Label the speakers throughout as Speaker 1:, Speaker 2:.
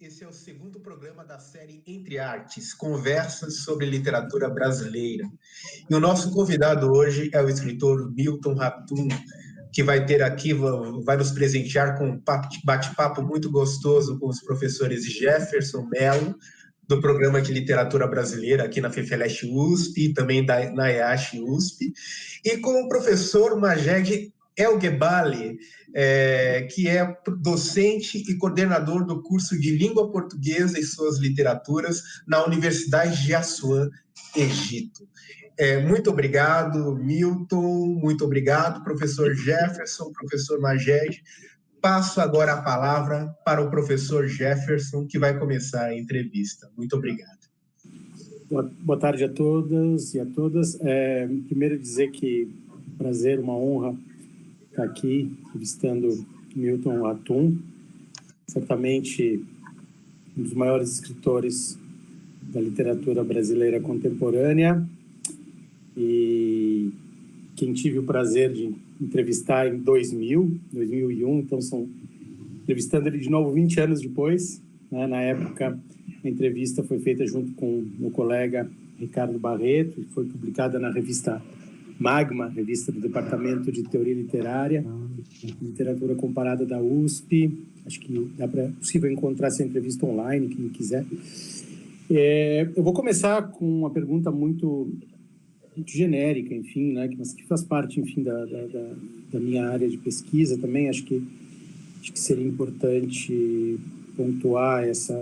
Speaker 1: Esse é o segundo programa da série Entre Artes, conversas sobre literatura brasileira. E o nosso convidado hoje é o escritor Milton Ratum, que vai nos presentear com um bate-papo muito gostoso com os professores Jefferson Mello, do Programa de Literatura Brasileira aqui na FEFELESH USP e também na EASH USP, e com o professor Majed Elgebali, que é docente e coordenador do curso de Língua Portuguesa e Suas Literaturas na Universidade de Assuã, Egito. Muito obrigado, Milton, muito obrigado, professor Jefferson, professor Majed. Passo agora a palavra para o professor Jefferson, que vai começar a entrevista. Muito obrigado.
Speaker 2: Boa tarde a todas e a todas. Primeiro dizer que é um prazer, uma honra estar aqui entrevistando Milton Ratum, certamente um dos maiores escritores da literatura brasileira contemporânea, e quem tive o prazer de entrevistar em 2001, então entrevistando ele de novo 20 anos depois, né? Na época, a entrevista foi feita junto com meu colega Ricardo Barreto, e foi publicada na revista Magma, revista do Departamento de Teoria Literária, Literatura Comparada da USP. Acho que é possível encontrar essa entrevista online, quem quiser. Eu vou começar com uma pergunta muito genérica, enfim, né, mas que faz parte, enfim, da minha área de pesquisa também. Acho que seria importante pontuar essa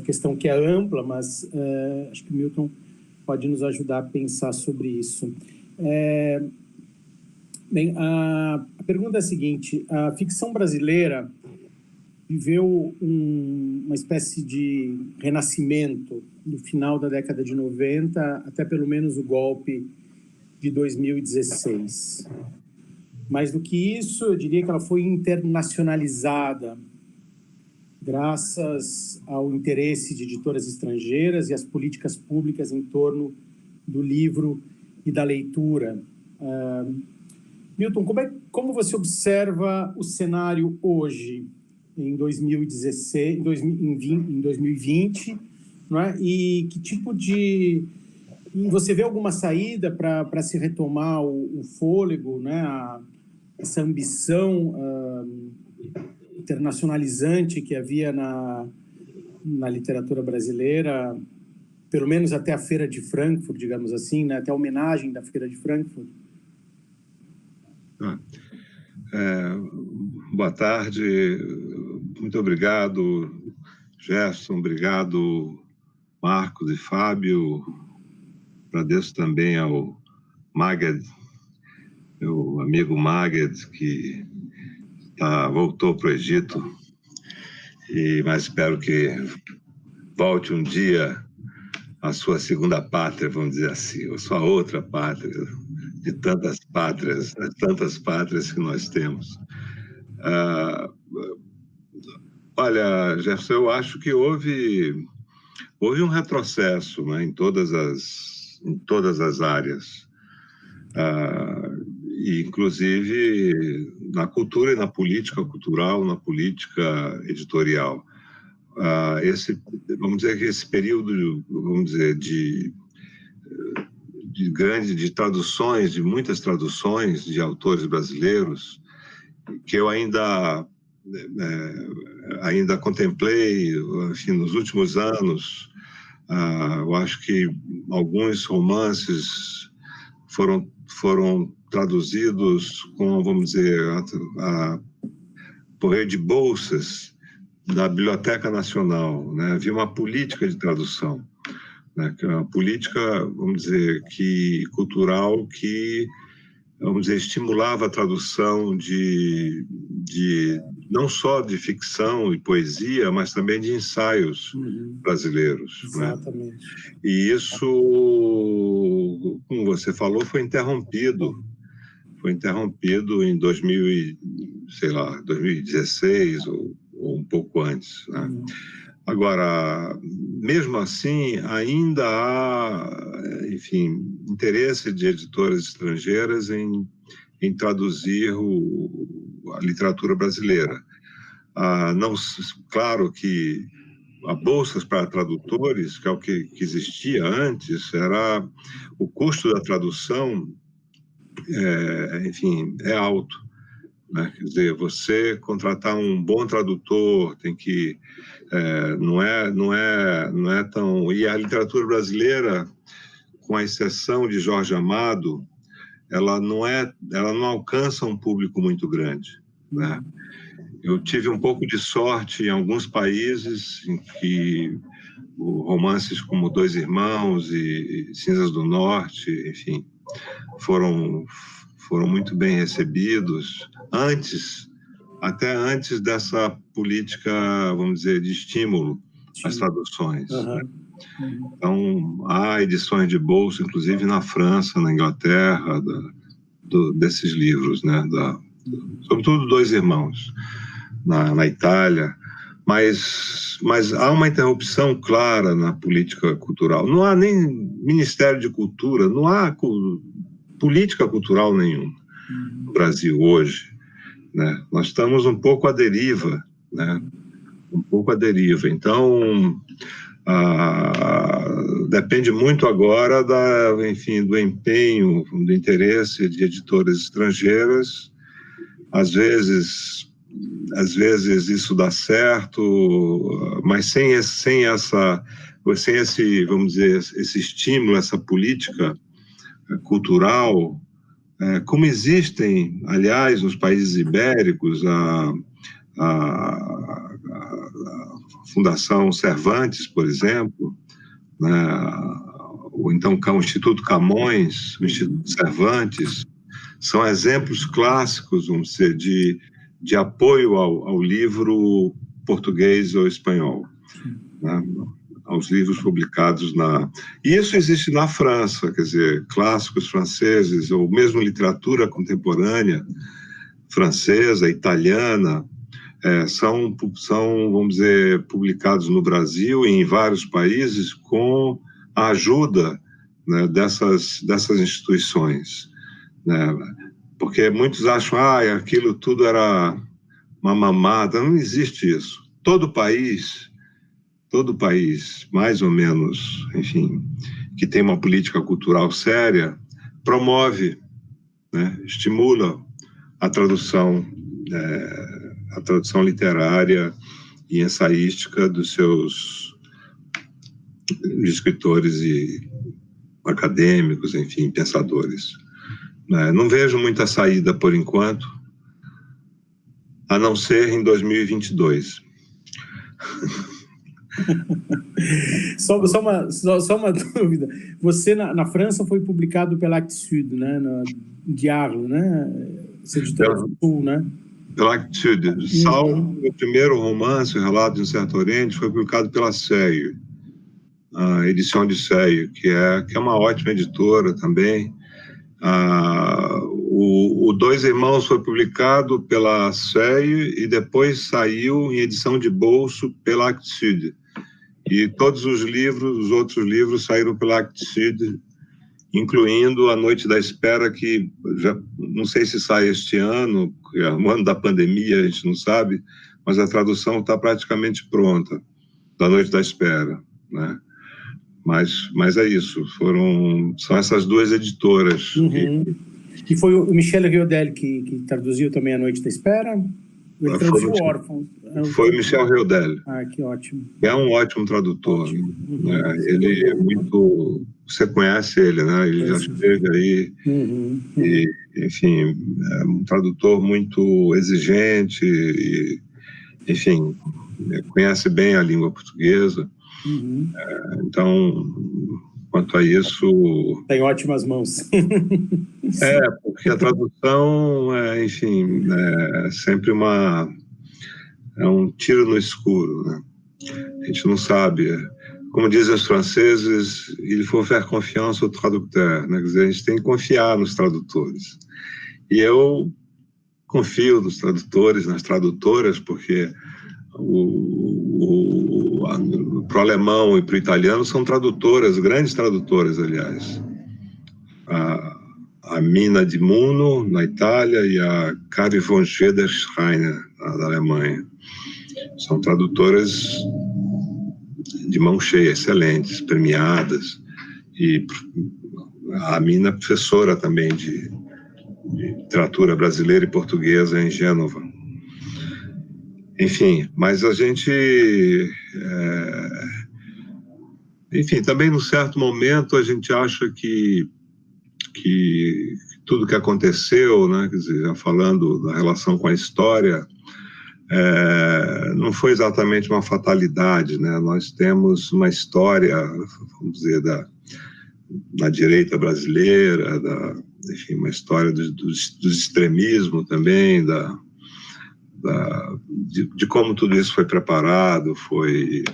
Speaker 2: questão que é ampla, mas acho que o Milton pode nos ajudar a pensar sobre isso. Bem, a pergunta é a seguinte: a ficção brasileira viveu uma espécie de renascimento no final da década de 90, até pelo menos o golpe de 2016. Mais do que isso, eu diria que ela foi internacionalizada graças ao interesse de editoras estrangeiras e às políticas públicas em torno do livro e da leitura. Milton, como você observa o cenário hoje, em 2016, em 2020, não é? E que tipo de... Você vê alguma saída para se retomar o fôlego, né? Essa ambição internacionalizante que havia na literatura brasileira, pelo menos até a Feira de Frankfurt, digamos assim, né? Até a homenagem da Feira de Frankfurt?
Speaker 3: Boa tarde, muito obrigado, Gerson, obrigado, Marcos e Fábio. Agradeço também ao Maged, meu amigo Maged, que voltou para o Egito, mas espero que volte um dia à sua segunda pátria, vamos dizer assim, ou sua outra pátria, de tantas pátrias que nós temos. Olha, Jefferson, eu acho que houve um retrocesso, né, em todas as áreas, e inclusive na cultura e na política cultural, na política editorial. Vamos dizer que esse período, vamos dizer, de traduções, de muitas traduções de autores brasileiros, que eu ainda contemplei, enfim, nos últimos anos. Eu acho que alguns romances foram traduzidos com, vamos dizer, por meio de bolsas da Biblioteca Nacional, né? Havia uma política de tradução, né? Uma política, vamos dizer, cultural, que, vamos dizer, estimulava a tradução de não só de ficção e poesia, mas também de ensaios brasileiros.
Speaker 2: Exatamente.
Speaker 3: Né? E isso, como você falou, foi interrompido em 2016 ou um pouco antes. Né? Agora, mesmo assim, ainda há, enfim, interesse de editoras estrangeiras em traduzir a literatura brasileira. Claro que a bolsas para tradutores, que é o que existia antes, era o custo da tradução, enfim, é alto, né? Quer dizer, você contratar um bom tradutor tem que não é tão, e a literatura brasileira, com a exceção de Jorge Amado, ela não alcança um público muito grande, né? Eu tive um pouco de sorte em alguns países em que romances como Dois Irmãos e Cinzas do Norte, enfim, foram muito bem recebidos até antes dessa política, vamos dizer, de estímulo às traduções. Né? Então, há edições de bolso, inclusive na França, na Inglaterra, desses livros, né? Sobretudo Dois Irmãos, na Itália, mas há uma interrupção clara na política cultural. Não há nem Ministério de Cultura, não há política cultural nenhuma no Brasil hoje, né? Nós estamos um pouco à deriva, né? Um pouco à deriva. Então, depende muito agora enfim, do empenho, do interesse de editoras estrangeiras. Às vezes isso dá certo, mas sem esse, vamos dizer, esse estímulo, essa política cultural, como existem, aliás, nos países ibéricos, a Fundação Cervantes, por exemplo, né, ou então o Instituto Camões, o Instituto Cervantes, são exemplos clássicos, vamos dizer, de apoio ao livro português ou espanhol, né, aos livros publicados E isso existe na França, quer dizer, clássicos franceses, ou mesmo literatura contemporânea francesa, italiana, são, vamos dizer, publicados no Brasil e em vários países com a ajuda, né, dessas instituições, né? Porque muitos acham, aquilo tudo era uma mamada. Não existe isso. Todo país, mais ou menos, enfim, que tem uma política cultural séria, promove, né, estimula a tradução literária e ensaística dos seus escritores e acadêmicos, enfim, pensadores. Não vejo muita saída por enquanto, a não ser em 2022.
Speaker 2: Só uma dúvida. Você, na França, foi publicado pela Actes Sud, né? De Arles, né? Essa editora do Sul, né?
Speaker 3: Pela Actes Sud. Salvo o primeiro romance, O Relato de um Certo Oriente, foi publicado pela Seio, a edição de Seio, que é uma ótima editora também. O Dois Irmãos foi publicado pela Seio e depois saiu em edição de bolso pela Actes Sud. E todos os outros livros saíram pela Actes Sud, incluindo A Noite da Espera, que já não sei se sai este ano, é um ano da pandemia, a gente não sabe, mas a tradução está praticamente pronta, da Noite da Espera, né? Mas é isso, são essas duas editoras.
Speaker 2: E foi o Michel Riodel que traduziu também A Noite da Espera? Ele traduziu Órfãos.
Speaker 3: Foi o Michel Riodel.
Speaker 2: Que ótimo.
Speaker 3: É um ótimo tradutor. Né? Ele é muito... Você conhece ele, né? Ele já esteve aí. E, enfim, é um tradutor muito exigente e, enfim, conhece bem a língua portuguesa. Então, quanto a isso...
Speaker 2: Tem ótimas mãos.
Speaker 3: Porque a tradução, enfim, é sempre é um tiro no escuro, né? A gente não sabe. Como dizem os franceses, il faut faire confiance au traducteur, né? Quer dizer, a gente tem que confiar nos tradutores. E eu confio nos tradutores, nas tradutoras, porque para o alemão e para o italiano são tradutoras, grandes tradutoras, aliás. A Mina di Muno, na Itália, e a Kari von Schederschreiner, da Alemanha. São tradutoras de mão cheia, excelentes, premiadas, e a Mina, professora também de literatura brasileira e portuguesa em Gênova. Enfim, mas a gente... Enfim, também num certo momento a gente acha que tudo que aconteceu, né, quer dizer, já falando da relação com a história, não foi exatamente uma fatalidade, né? Nós temos uma história, vamos dizer, da direita brasileira, enfim, uma história do extremismo também, de como tudo isso foi preparado, foi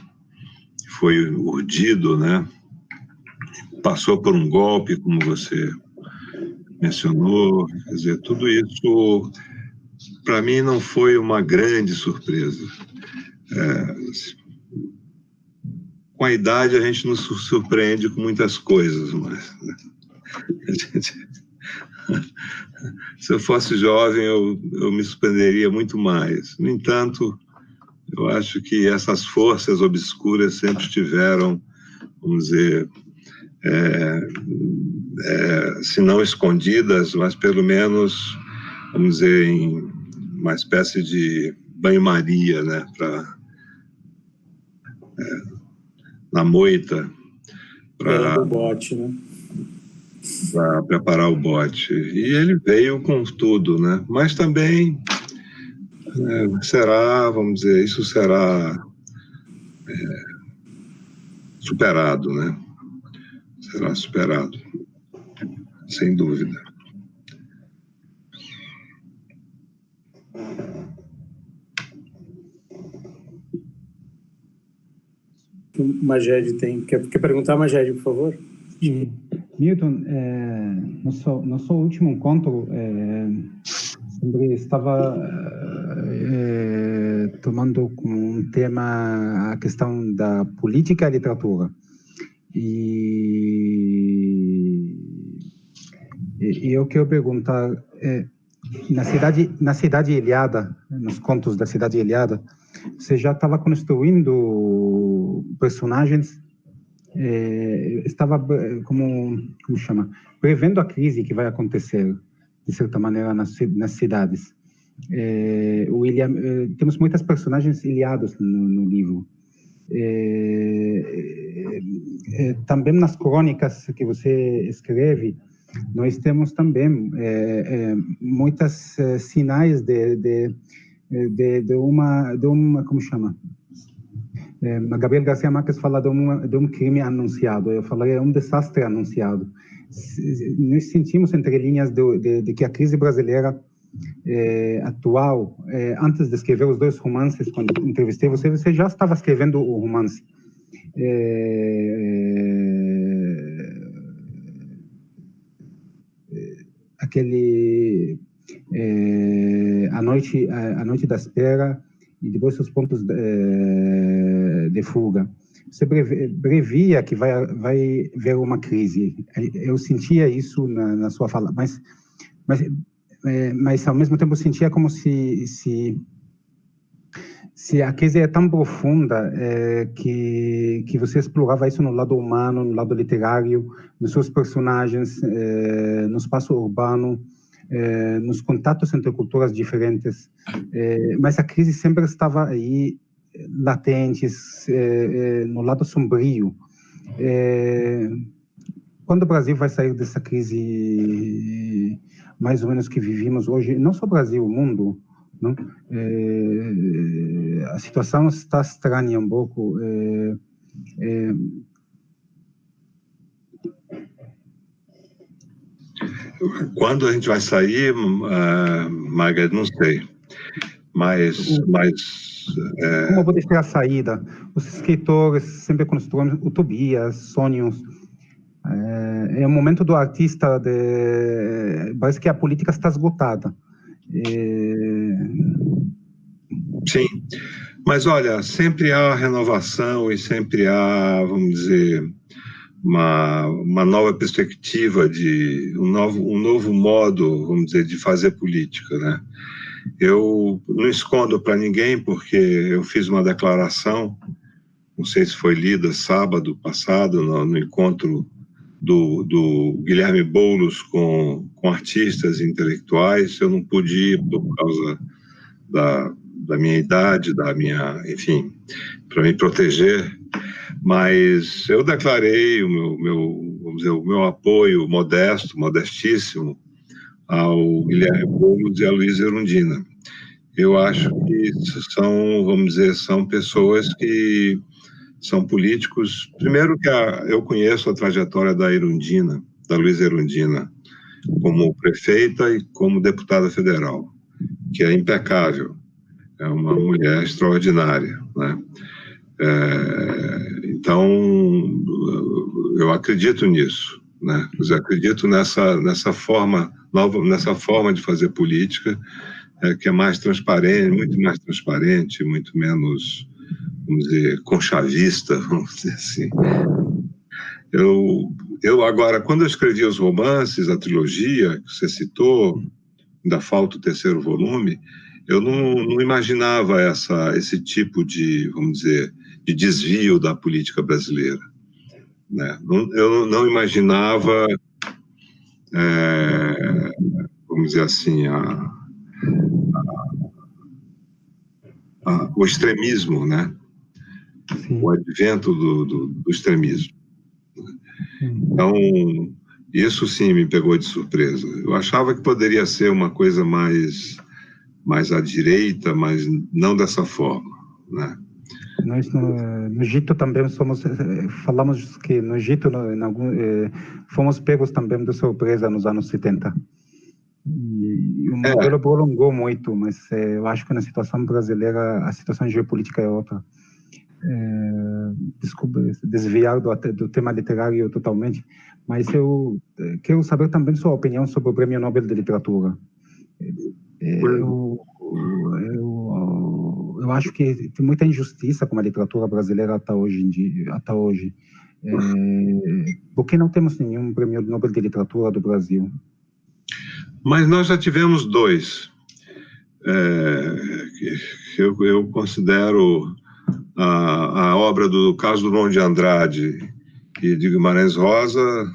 Speaker 3: urdido, né? Passou por um golpe, como você mencionou, quer dizer, tudo isso, para mim, não foi uma grande surpresa. Com a idade, a gente nos surpreende com muitas coisas, mas... Né? Se eu fosse jovem, eu me surpreenderia muito mais. No entanto, eu acho que essas forças obscuras sempre estiveram, vamos dizer, se não escondidas, mas pelo menos, vamos dizer, em uma espécie de banho-maria, né, na moita,
Speaker 2: para o bote, né?
Speaker 3: Para preparar o bote. E ele veio com tudo, né? Mas também será, vamos dizer, isso será superado, né? Será superado, sem dúvida.
Speaker 2: O Maged tem... Quer perguntar, Maged, por favor?
Speaker 4: E, Milton, nosso último encontro sempre estava tomando como um tema a questão da política e literatura. E eu quero perguntar, na Cidade Ilhada, nos contos da Cidade Ilhada, você já estava construindo personagens, estava, como chama, prevendo a crise que vai acontecer, de certa maneira, nas cidades. Temos muitas personagens ilhados no livro. Também nas crônicas que você escreve, nós temos também muitas sinais de uma, como chama? Gabriel Garcia Marques fala de um crime anunciado, eu falaria um desastre anunciado. Nós sentimos entre linhas de que a crise brasileira atual, antes de escrever os dois romances, quando entrevistei você já estava escrevendo o romance. Aquele a noite da espera e depois os pontos de fuga. Você previa que vai haver uma crise. Eu sentia isso na sua fala, mas ao mesmo tempo eu sentia como se a crise é tão profunda que você explorava isso no lado humano, no lado literário, nos seus personagens, no espaço urbano, nos contatos entre culturas diferentes, mas a crise sempre estava aí, latente, no lado sombrio. Quando o Brasil vai sair dessa crise mais ou menos que vivimos hoje, não só o Brasil, o mundo, não? A situação está estranha um pouco.
Speaker 3: Quando a gente vai sair, Margaret, não sei. Mas
Speaker 4: como pode ser a saída? Os escritores sempre construíram utopias, sonhos. É o momento do artista, parece que a política está esgotada.
Speaker 3: Sim, mas olha, sempre há renovação e sempre há, vamos dizer, uma nova perspectiva, um novo modo, vamos dizer, de fazer política, né? Eu não escondo para ninguém, porque eu fiz uma declaração não sei se foi lida sábado passado, no encontro do Guilherme Boulos com artistas intelectuais. Eu não pude ir por causa da minha idade, enfim, para me proteger, mas eu declarei vamos dizer, o meu apoio modestíssimo ao Guilherme Boulos e à Luísa Erundina. Eu acho que são pessoas que são políticos. Primeiro que eu conheço a trajetória da Luísa Erundina, como prefeita e como deputada federal, que é impecável, é uma mulher extraordinária, né? Então, eu acredito nisso, né? Eu acredito nessa forma de fazer política, que é mais transparente, muito menos, vamos dizer, conchavista, vamos dizer assim. Eu agora, quando eu escrevi os romances, a trilogia que você citou, ainda falta o 3º volume, eu não imaginava esse tipo de, vamos dizer, de desvio da política brasileira, né? Eu não imaginava, vamos dizer assim, o extremismo, né? Sim. O advento do extremismo. Então, isso sim me pegou de surpresa. Eu achava que poderia ser uma coisa mais à direita, mas não dessa forma, né?
Speaker 4: Nós no Egito também falamos que no Egito fomos pegos também de surpresa nos anos 70. E o modelo prolongou muito, mas eu acho que na situação brasileira a situação geopolítica é outra. Desculpa desviar do tema literário totalmente, mas eu quero saber também sua opinião sobre o Prêmio Nobel de Literatura. Eu acho que tem muita injustiça com a literatura brasileira até hoje. Por que não temos nenhum Prêmio Nobel de Literatura do Brasil?
Speaker 3: Mas nós já tivemos 2. Eu considero a obra do Carlos Drummond de Andrade e de Guimarães Rosa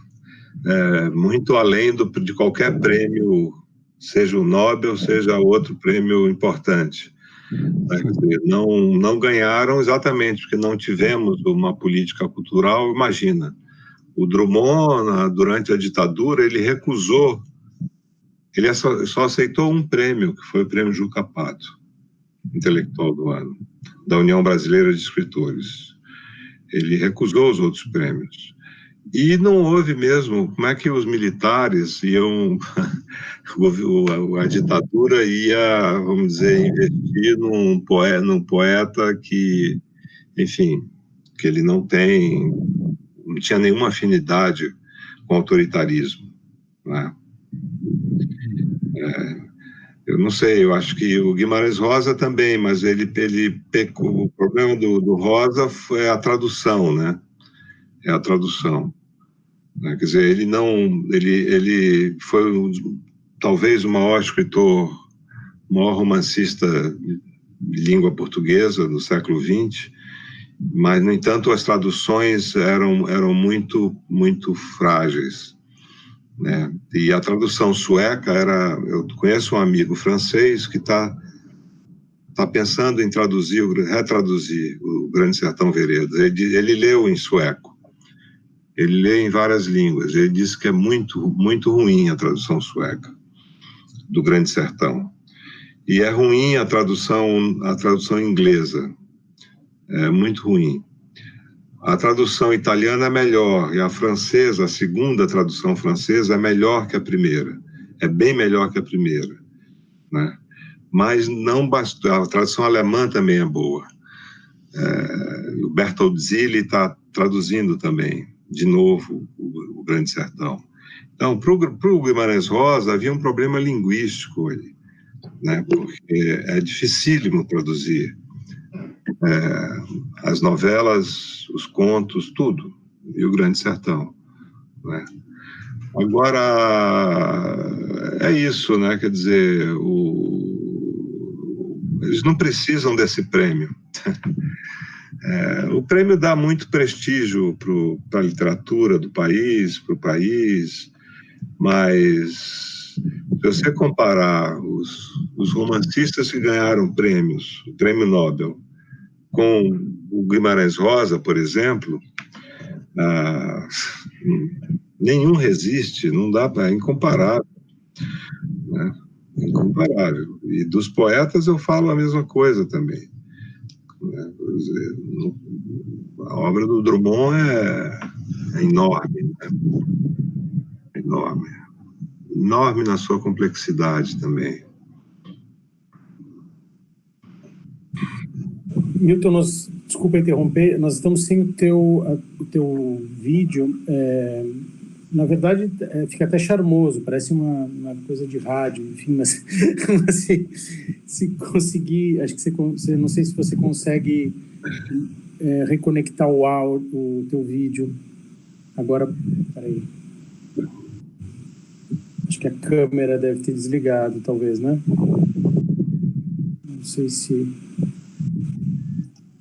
Speaker 3: muito além de qualquer prêmio, seja o Nobel, seja outro prêmio importante. Quer dizer, não ganharam exatamente porque não tivemos uma política cultural. Imagina, o Drummond, durante a ditadura, ele recusou, ele só aceitou um prêmio, que foi o prêmio Juca Pato, intelectual do ano, da União Brasileira de Escritores. Ele recusou os outros prêmios. E não houve mesmo, como é que os militares iam, a ditadura ia, vamos dizer, investir num poeta que, enfim, que ele não tinha nenhuma afinidade com o autoritarismo, né? Eu não sei, eu acho que o Guimarães Rosa também, mas ele pecou. O problema do Rosa foi a tradução, né? É a tradução. Quer dizer, ele foi talvez o maior escritor, o maior romancista de língua portuguesa do século XX, mas, no entanto, as traduções eram muito, muito frágeis, né? E a tradução sueca eu conheço um amigo francês que está pensando em retraduzir o Grande Sertão Veredas. Ele leu em sueco. Ele lê em várias línguas. Ele disse que é muito, muito ruim a tradução sueca do Grande Sertão. E é ruim a tradução inglesa. É muito ruim. A tradução italiana é melhor, e a francesa, a segunda tradução francesa, é melhor que a primeira. É bem melhor que a primeira, né? Mas não basta. A tradução alemã também é boa. O Bertold Zilli está traduzindo também, de novo, o Grande Sertão. Então, para o Guimarães Rosa, havia um problema linguístico ali, né? Porque é dificílimo traduzir as novelas, os contos, tudo, e o Grande Sertão, né? Agora, é isso, né? Quer dizer, eles não precisam desse prêmio. O prêmio dá muito prestígio para a literatura do país, para o país, mas se você comparar os romancistas que ganharam prêmios, o Prêmio Nobel, com o Guimarães Rosa, por exemplo, nenhum resiste, não dá para, é incomparável, né? Incomparável. E dos poetas eu falo a mesma coisa também, né? A obra do Drummond é enorme, né? Enorme. Enorme na sua complexidade também.
Speaker 2: Milton, desculpa interromper, nós estamos sem o teu vídeo. Na verdade, fica até charmoso, parece uma coisa de rádio, enfim, mas se conseguir, acho que você não sei se você consegue reconectar o teu vídeo. Agora, peraí. Acho que a câmera deve ter desligado, talvez, né? Não sei se...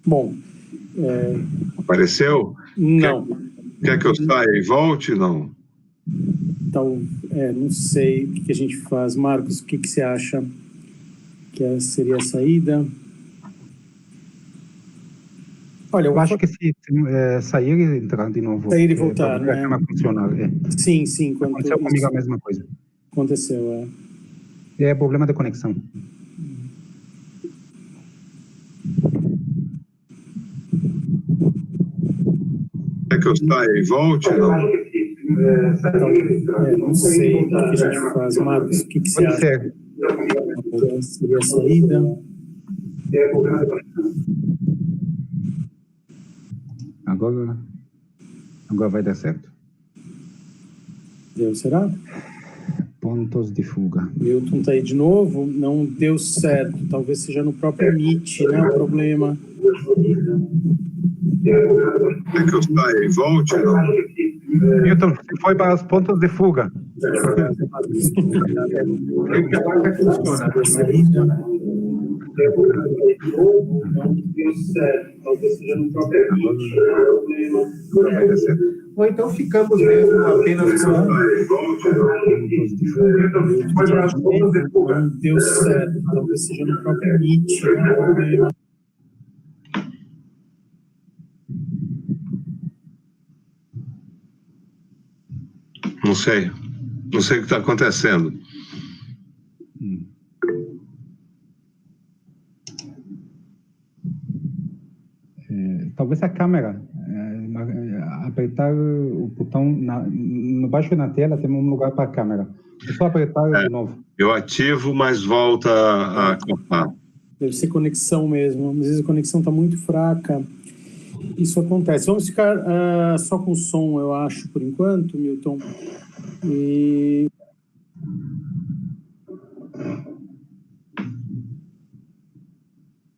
Speaker 2: Bom...
Speaker 3: Apareceu?
Speaker 2: Não.
Speaker 3: Quer que eu saia e volte? Não.
Speaker 2: Então, não sei o que a gente faz. Marcos, o que você acha que seria a saída? Olha,
Speaker 4: eu acho que se sair e entrar de novo.
Speaker 2: Sair e voltar, né?
Speaker 4: Funcionar,
Speaker 2: Sim, sim.
Speaker 4: Aconteceu comigo a mesma coisa.
Speaker 2: Aconteceu,
Speaker 4: É problema de conexão.
Speaker 3: Quer que eu saia e volte? Não.
Speaker 2: Não sei o que a gente faz. Marcos, o que você acha? Seria a saída?
Speaker 4: Agora vai dar certo.
Speaker 2: Deu, será?
Speaker 4: Pontos de fuga.
Speaker 2: Milton está aí de novo. Não deu certo. Talvez seja no próprio Meet, né? O problema.
Speaker 3: Quer que eu saia e volte? Não.
Speaker 4: Milton, você foi para os pontos de fuga.
Speaker 1: Ou então ficamos mesmo apenas com...
Speaker 2: Não deu certo. Talvez seja no próprio Meet, né? O problema.
Speaker 3: Não sei. Não sei o que está acontecendo.
Speaker 4: Talvez a câmera. Apertar o botão no baixo na tela, tem um lugar para a câmera. É só apertar de novo.
Speaker 3: Eu ativo, mas volta a cortar.
Speaker 2: Deve ser conexão mesmo. Às vezes a conexão está muito fraca. Isso acontece. Vamos ficar só com o som, eu acho, por enquanto, Milton.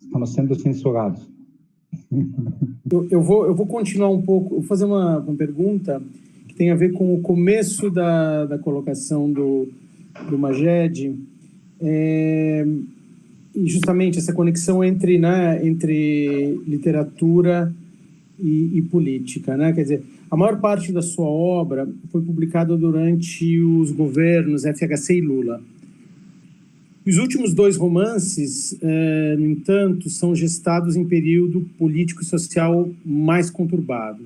Speaker 4: Estamos sendo censurados.
Speaker 2: Eu vou continuar um pouco, vou fazer uma pergunta que tem a ver com o começo da colocação do Maged, e justamente essa conexão entre literatura e política, né? Quer dizer, a maior parte da sua obra foi publicada durante os governos FHC e Lula. Os últimos 2 romances, no entanto, são gestados em período político e social mais conturbado.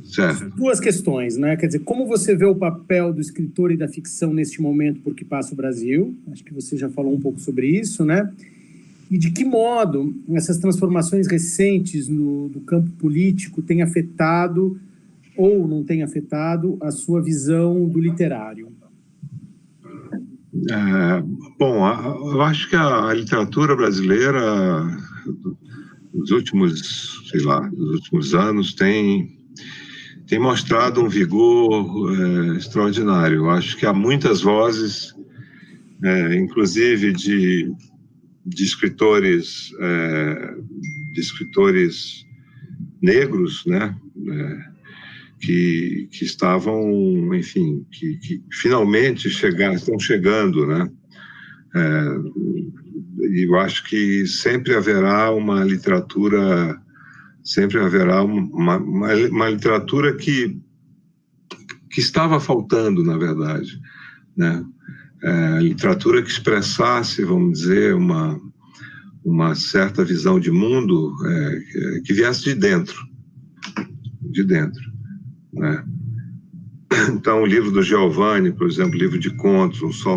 Speaker 3: Certo.
Speaker 2: 2 questões, né? Quer dizer, como você vê o papel do escritor e da ficção neste momento por que passa o Brasil? Acho que você já falou um pouco sobre isso, né? E de que modo essas transformações recentes do campo político têm afetado ou não têm afetado a sua visão do literário?
Speaker 3: Bom, eu acho que a literatura brasileira, nos últimos anos, tem mostrado um vigor extraordinário. Eu acho que há muitas vozes, inclusive de escritores negros, né? Que estavam, enfim, que finalmente estão chegando, né? eu acho que sempre haverá uma literatura, uma literatura que estava faltando, na verdade, né? Literatura que expressasse, vamos dizer, uma certa visão de mundo que viesse de dentro, né? Então, o livro do Giovanni, por exemplo, livro de contos, Um Sol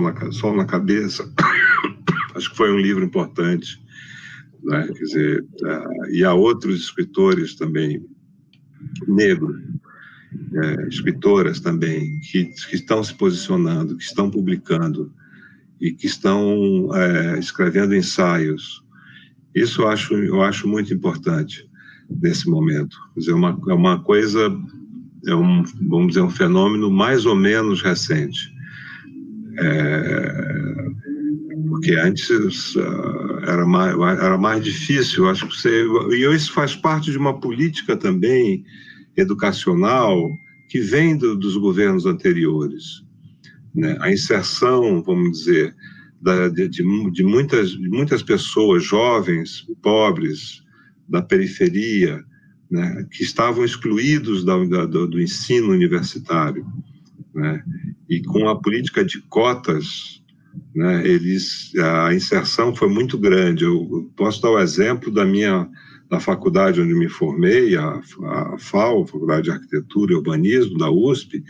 Speaker 3: na Cabeça, acho que foi um livro importante, né? Quer dizer, e há outros escritores também negros, escritoras também, que estão se posicionando, que estão publicando e que estão escrevendo ensaios. Isso eu acho muito importante nesse momento. Quer dizer, é uma coisa, vamos dizer, um fenômeno mais ou menos recente. Porque antes era mais difícil, acho que e isso faz parte de uma política também educacional que vem dos governos anteriores, né? A inserção, vamos dizer, de muitas pessoas, jovens, pobres, da periferia, né, que estavam excluídos do ensino universitário, né? E com a política de cotas, né, a inserção foi muito grande. Eu posso dar o exemplo da faculdade onde me formei, a FAU, Faculdade de Arquitetura e Urbanismo, da USP,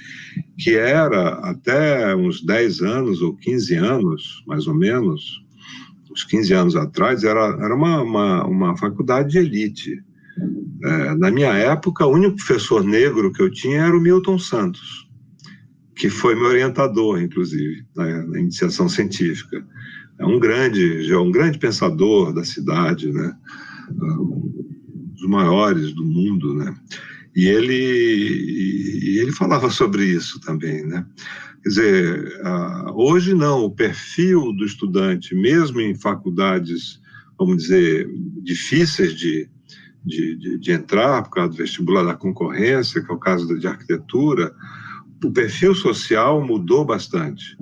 Speaker 3: que era até uns 10 anos ou 15 anos, mais ou menos, uns 15 anos atrás, era uma faculdade de elite. Na minha época, o único professor negro que eu tinha era o Milton Santos, que foi meu orientador, inclusive, na iniciação científica. É um grande pensador da cidade, né? Dos maiores do mundo, né? E ele falava sobre isso também, né? Quer dizer, hoje não, o perfil do estudante, mesmo em faculdades, vamos dizer, difíceis de entrar, por causa do vestibular da concorrência, que é o caso de arquitetura, o perfil social mudou bastante.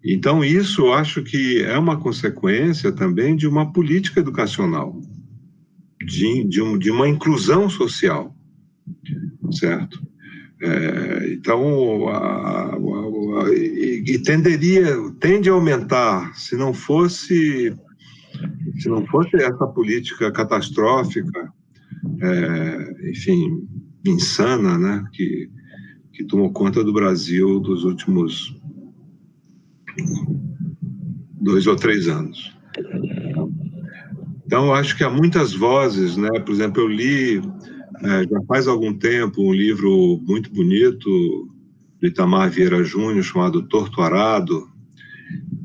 Speaker 3: Então, isso eu acho que é uma consequência também de uma política educacional, de uma inclusão social, certo? Então, tende a aumentar, se não fosse essa política catastrófica, enfim, insana, né, que tomou conta do Brasil dos últimos 2 ou 3 anos. Então, eu acho que há muitas vozes, né? Por exemplo, eu li, já faz algum tempo, um livro muito bonito do Itamar Vieira Júnior, chamado Torto Arado,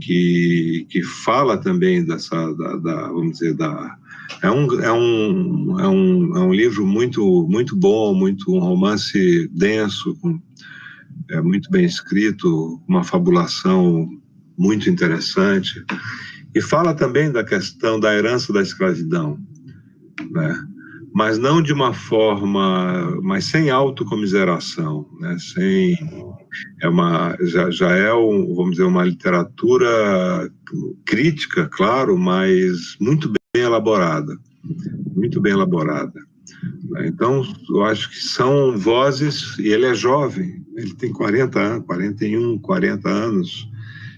Speaker 3: que fala também vamos dizer, é um livro muito bom, um romance denso, muito bem escrito, uma fabulação muito interessante, e fala também da questão da herança da escravidão, né? Mas não de uma forma, mas sem autocomiseração, né? Vamos dizer, uma literatura crítica, claro, mas muito bem elaborada. Então, eu acho que são vozes, e ele é jovem, ele tem 41, 40 anos,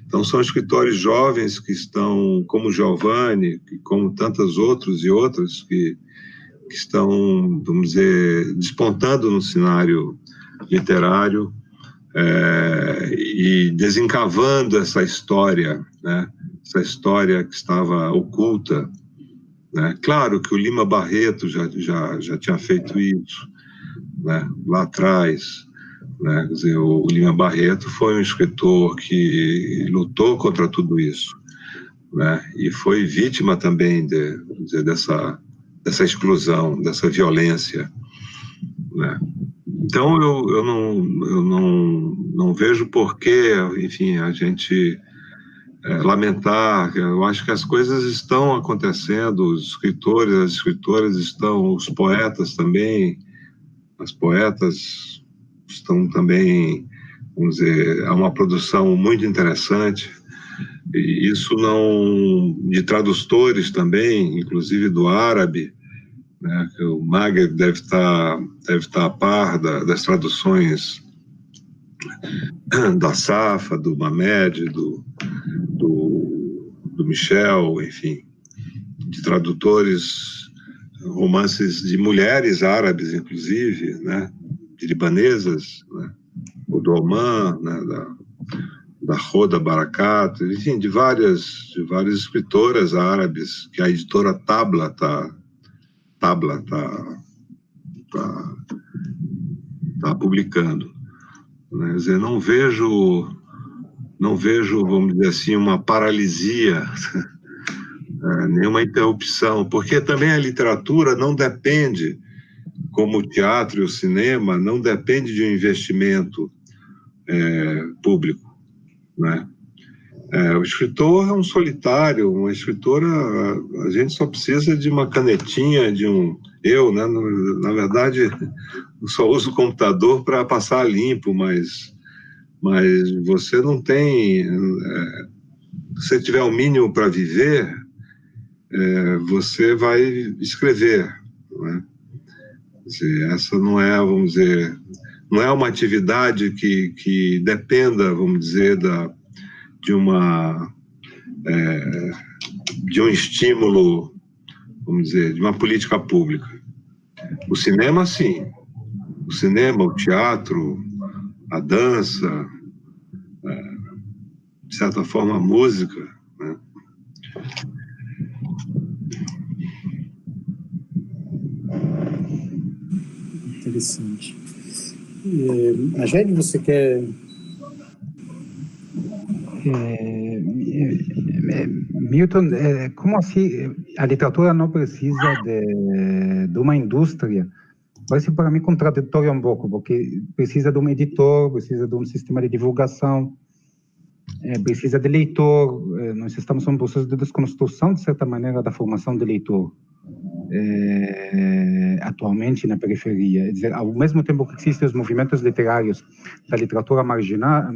Speaker 3: então são escritores jovens que estão, como Giovanni, como tantos outros e outras, que estão, vamos dizer, despontando no cenário literário, e desencavando essa história, né? Essa história que estava oculta, né? Claro que o Lima Barreto já tinha feito isso, né? Lá atrás, né? Quer dizer, o Lima Barreto foi um escritor que lutou contra tudo isso, né? E foi vítima também dessa exclusão, dessa violência, né? Então, eu não vejo por que, enfim, a gente lamentar. Eu acho que as coisas estão acontecendo, os escritores, as escritoras estão, os poetas também, as poetas estão também, vamos dizer, há uma produção muito interessante, E isso não... de tradutores também, inclusive do árabe, né, que o Maged deve estar a par das traduções da Safa, do Mamed, do Michel, enfim, de tradutores, romances de mulheres árabes, inclusive, né, de libanesas, né, o do Oman, né, da Roda Barakat, enfim, de várias escritoras árabes que a editora Tabla está publicando. Né? Quer dizer, não vejo, vamos dizer assim, uma paralisia, nenhuma interrupção, porque também a literatura não depende, como o teatro e o cinema, não depende de um investimento público, né? O escritor é um solitário, uma escritora, a gente só precisa de uma canetinha, né, na verdade, eu só uso o computador para passar limpo, mas você não tem, se você tiver o mínimo para viver, você vai escrever, né? Quer dizer, essa não é, vamos dizer, não é uma atividade que dependa, vamos dizer, de um estímulo, vamos dizer, de uma política pública. O cinema, sim. O cinema, o teatro, a dança, de certa forma, a música, né?
Speaker 2: Interessante. Maged, você quer...
Speaker 4: Milton, como assim a literatura não precisa de uma indústria? Parece para mim contraditório um pouco, porque precisa de um editor, precisa de um sistema de divulgação, precisa de leitor. Nós estamos em um processo de desconstrução, de certa maneira, da formação de leitor, atualmente na periferia. Quer dizer, ao mesmo tempo que existem os movimentos literários da literatura marginal,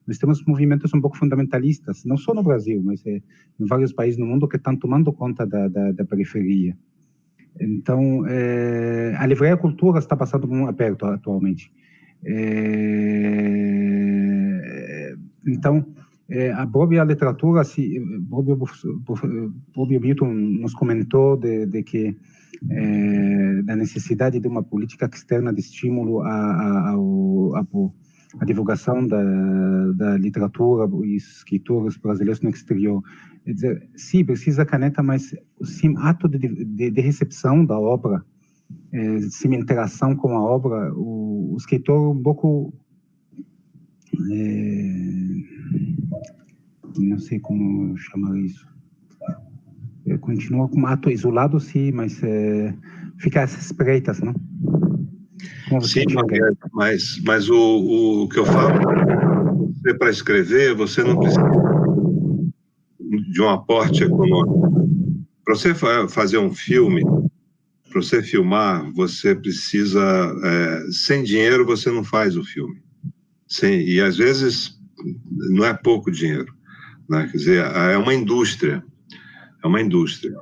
Speaker 4: nós temos movimentos um pouco fundamentalistas, não só no Brasil, mas em vários países no mundo que estão tomando conta da periferia. Então, a livraria cultura está passando por um aperto atualmente. Então, a própria literatura, próprio Milton nos comentou de que da necessidade de uma política externa de estímulo à divulgação da literatura e escritores brasileiros no exterior. Quer dizer, sim, precisa caneta, mas sim, ato de recepção da obra, sim, interação com a obra, o escritor um pouco... não sei como chamar isso. Continua com um ato isolado, sim, mas fica às espreitas, não?
Speaker 3: Sim, mas o que eu falo, você para escrever, você não precisa de um aporte econômico. Para você fazer um filme, para você filmar, você precisa... sem dinheiro, você não faz o filme. E às vezes não é pouco dinheiro, né? Quer dizer, é uma indústria. É uma indústria.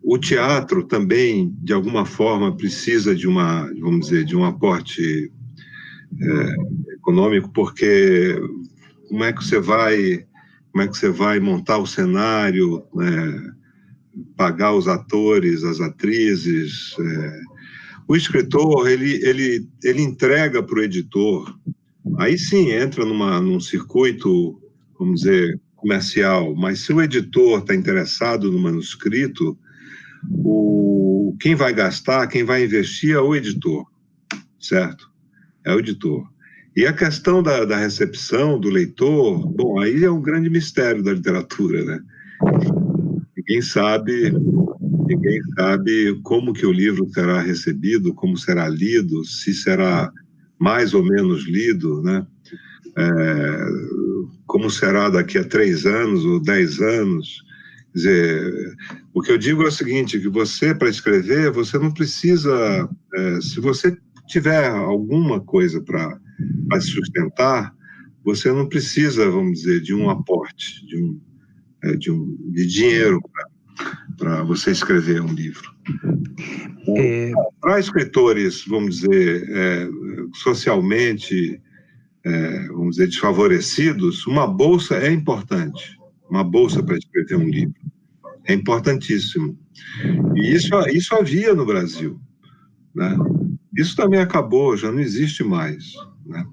Speaker 3: O teatro também, de alguma forma, precisa de vamos dizer, de um aporte econômico, porque como é que você vai montar o cenário, pagar os atores, as atrizes? O escritor, ele entrega para o editor, aí sim entra num circuito, vamos dizer, comercial, mas se o editor está interessado no manuscrito, quem vai gastar, quem vai investir é o editor, certo? É o editor. E a questão da recepção do leitor, bom, aí é um grande mistério da literatura, né? Ninguém sabe como que o livro será recebido, como será lido, se será mais ou menos lido, né? Como será daqui a 3 anos ou 10 anos. Quer dizer, o que eu digo é o seguinte, que você, para escrever, você não precisa... se você tiver alguma coisa para se sustentar, você não precisa, vamos dizer, de um aporte, de dinheiro para você escrever um livro. Para escritores, vamos dizer, socialmente, vamos dizer, desfavorecidos, uma bolsa é importante. Uma bolsa para escrever um livro. É importantíssimo. E isso havia no Brasil, né? Isso também acabou, já não existe mais, né?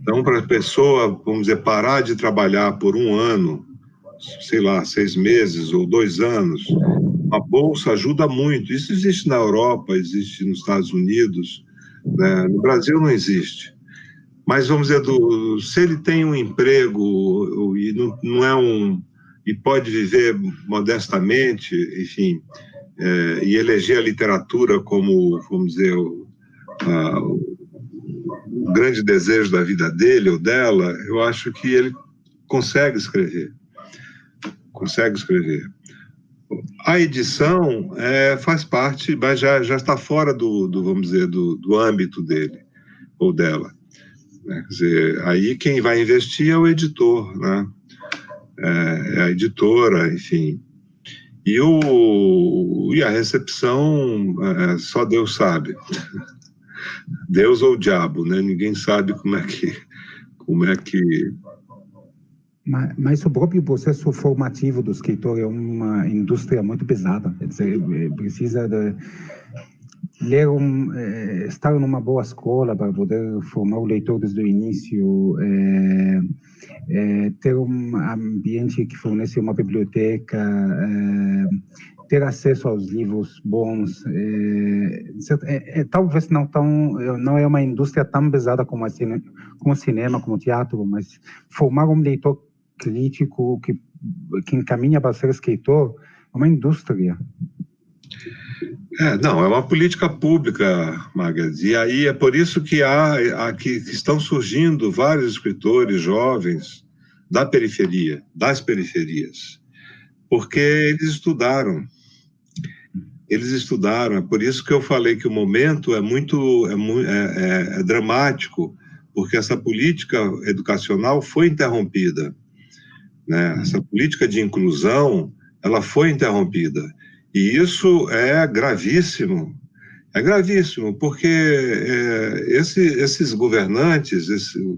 Speaker 3: Então, para a pessoa, vamos dizer, parar de trabalhar por um ano, sei lá, 6 meses ou 2 anos, a bolsa ajuda muito. Isso existe na Europa, existe nos Estados Unidos, né? No Brasil não existe. Mas, vamos dizer, se ele tem um emprego e não é e pode viver modestamente, enfim, e eleger a literatura como, vamos dizer, o grande desejo da vida dele ou dela, eu acho que ele consegue escrever. Consegue escrever. A edição faz parte, mas já está fora vamos dizer, do âmbito dele ou dela. Quer dizer, aí quem vai investir é o editor, né? É a editora, enfim. E a recepção, só Deus sabe. Deus ou o diabo, né? Ninguém sabe como é que...
Speaker 4: Mas o próprio processo formativo do escritor é uma indústria muito pesada. Quer dizer, precisa de ler estar numa boa escola para poder formar o leitor desde o início, ter um ambiente que fornece uma biblioteca, ter acesso aos livros bons. Talvez não é uma indústria tão pesada como o cinema, como o teatro, mas formar um leitor crítico que encaminha para ser escritor é uma indústria.
Speaker 3: Não, é uma política pública, Magas, e aí é por isso que que estão surgindo vários escritores jovens das periferias, porque eles estudaram, é por isso que eu falei que o momento é dramático, porque essa política educacional foi interrompida, né? Essa política de inclusão, ela foi interrompida. E isso é gravíssimo, porque esses governantes,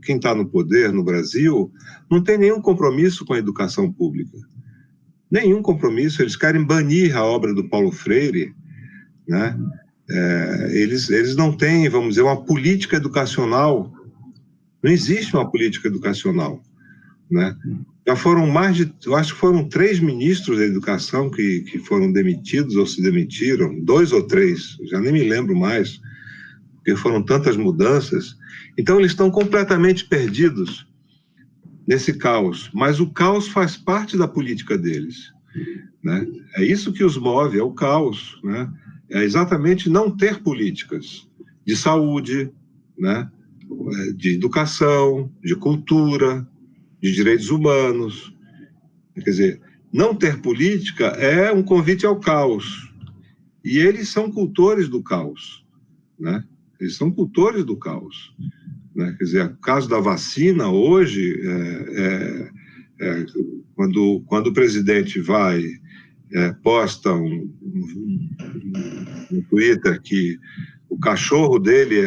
Speaker 3: quem está no poder no Brasil, não tem nenhum compromisso com a educação pública. Nenhum compromisso, eles querem banir a obra do Paulo Freire, né? Eles não têm, vamos dizer, uma política educacional, não existe uma política educacional, né? Já foram eu acho que foram 3 ministros da educação que foram demitidos ou se demitiram, 2 ou 3, já nem me lembro mais, porque foram tantas mudanças. Então, eles estão completamente perdidos nesse caos, mas o caos faz parte da política deles, né? É isso que os move, é o caos, né? É exatamente não ter políticas de saúde, né? De educação, de cultura, de direitos humanos. Quer dizer, não ter política é um convite ao caos. E eles são cultores do caos, né? Eles são cultores do caos, né? Quer dizer, o caso da vacina hoje, quando o presidente posta no Twitter que o cachorro dele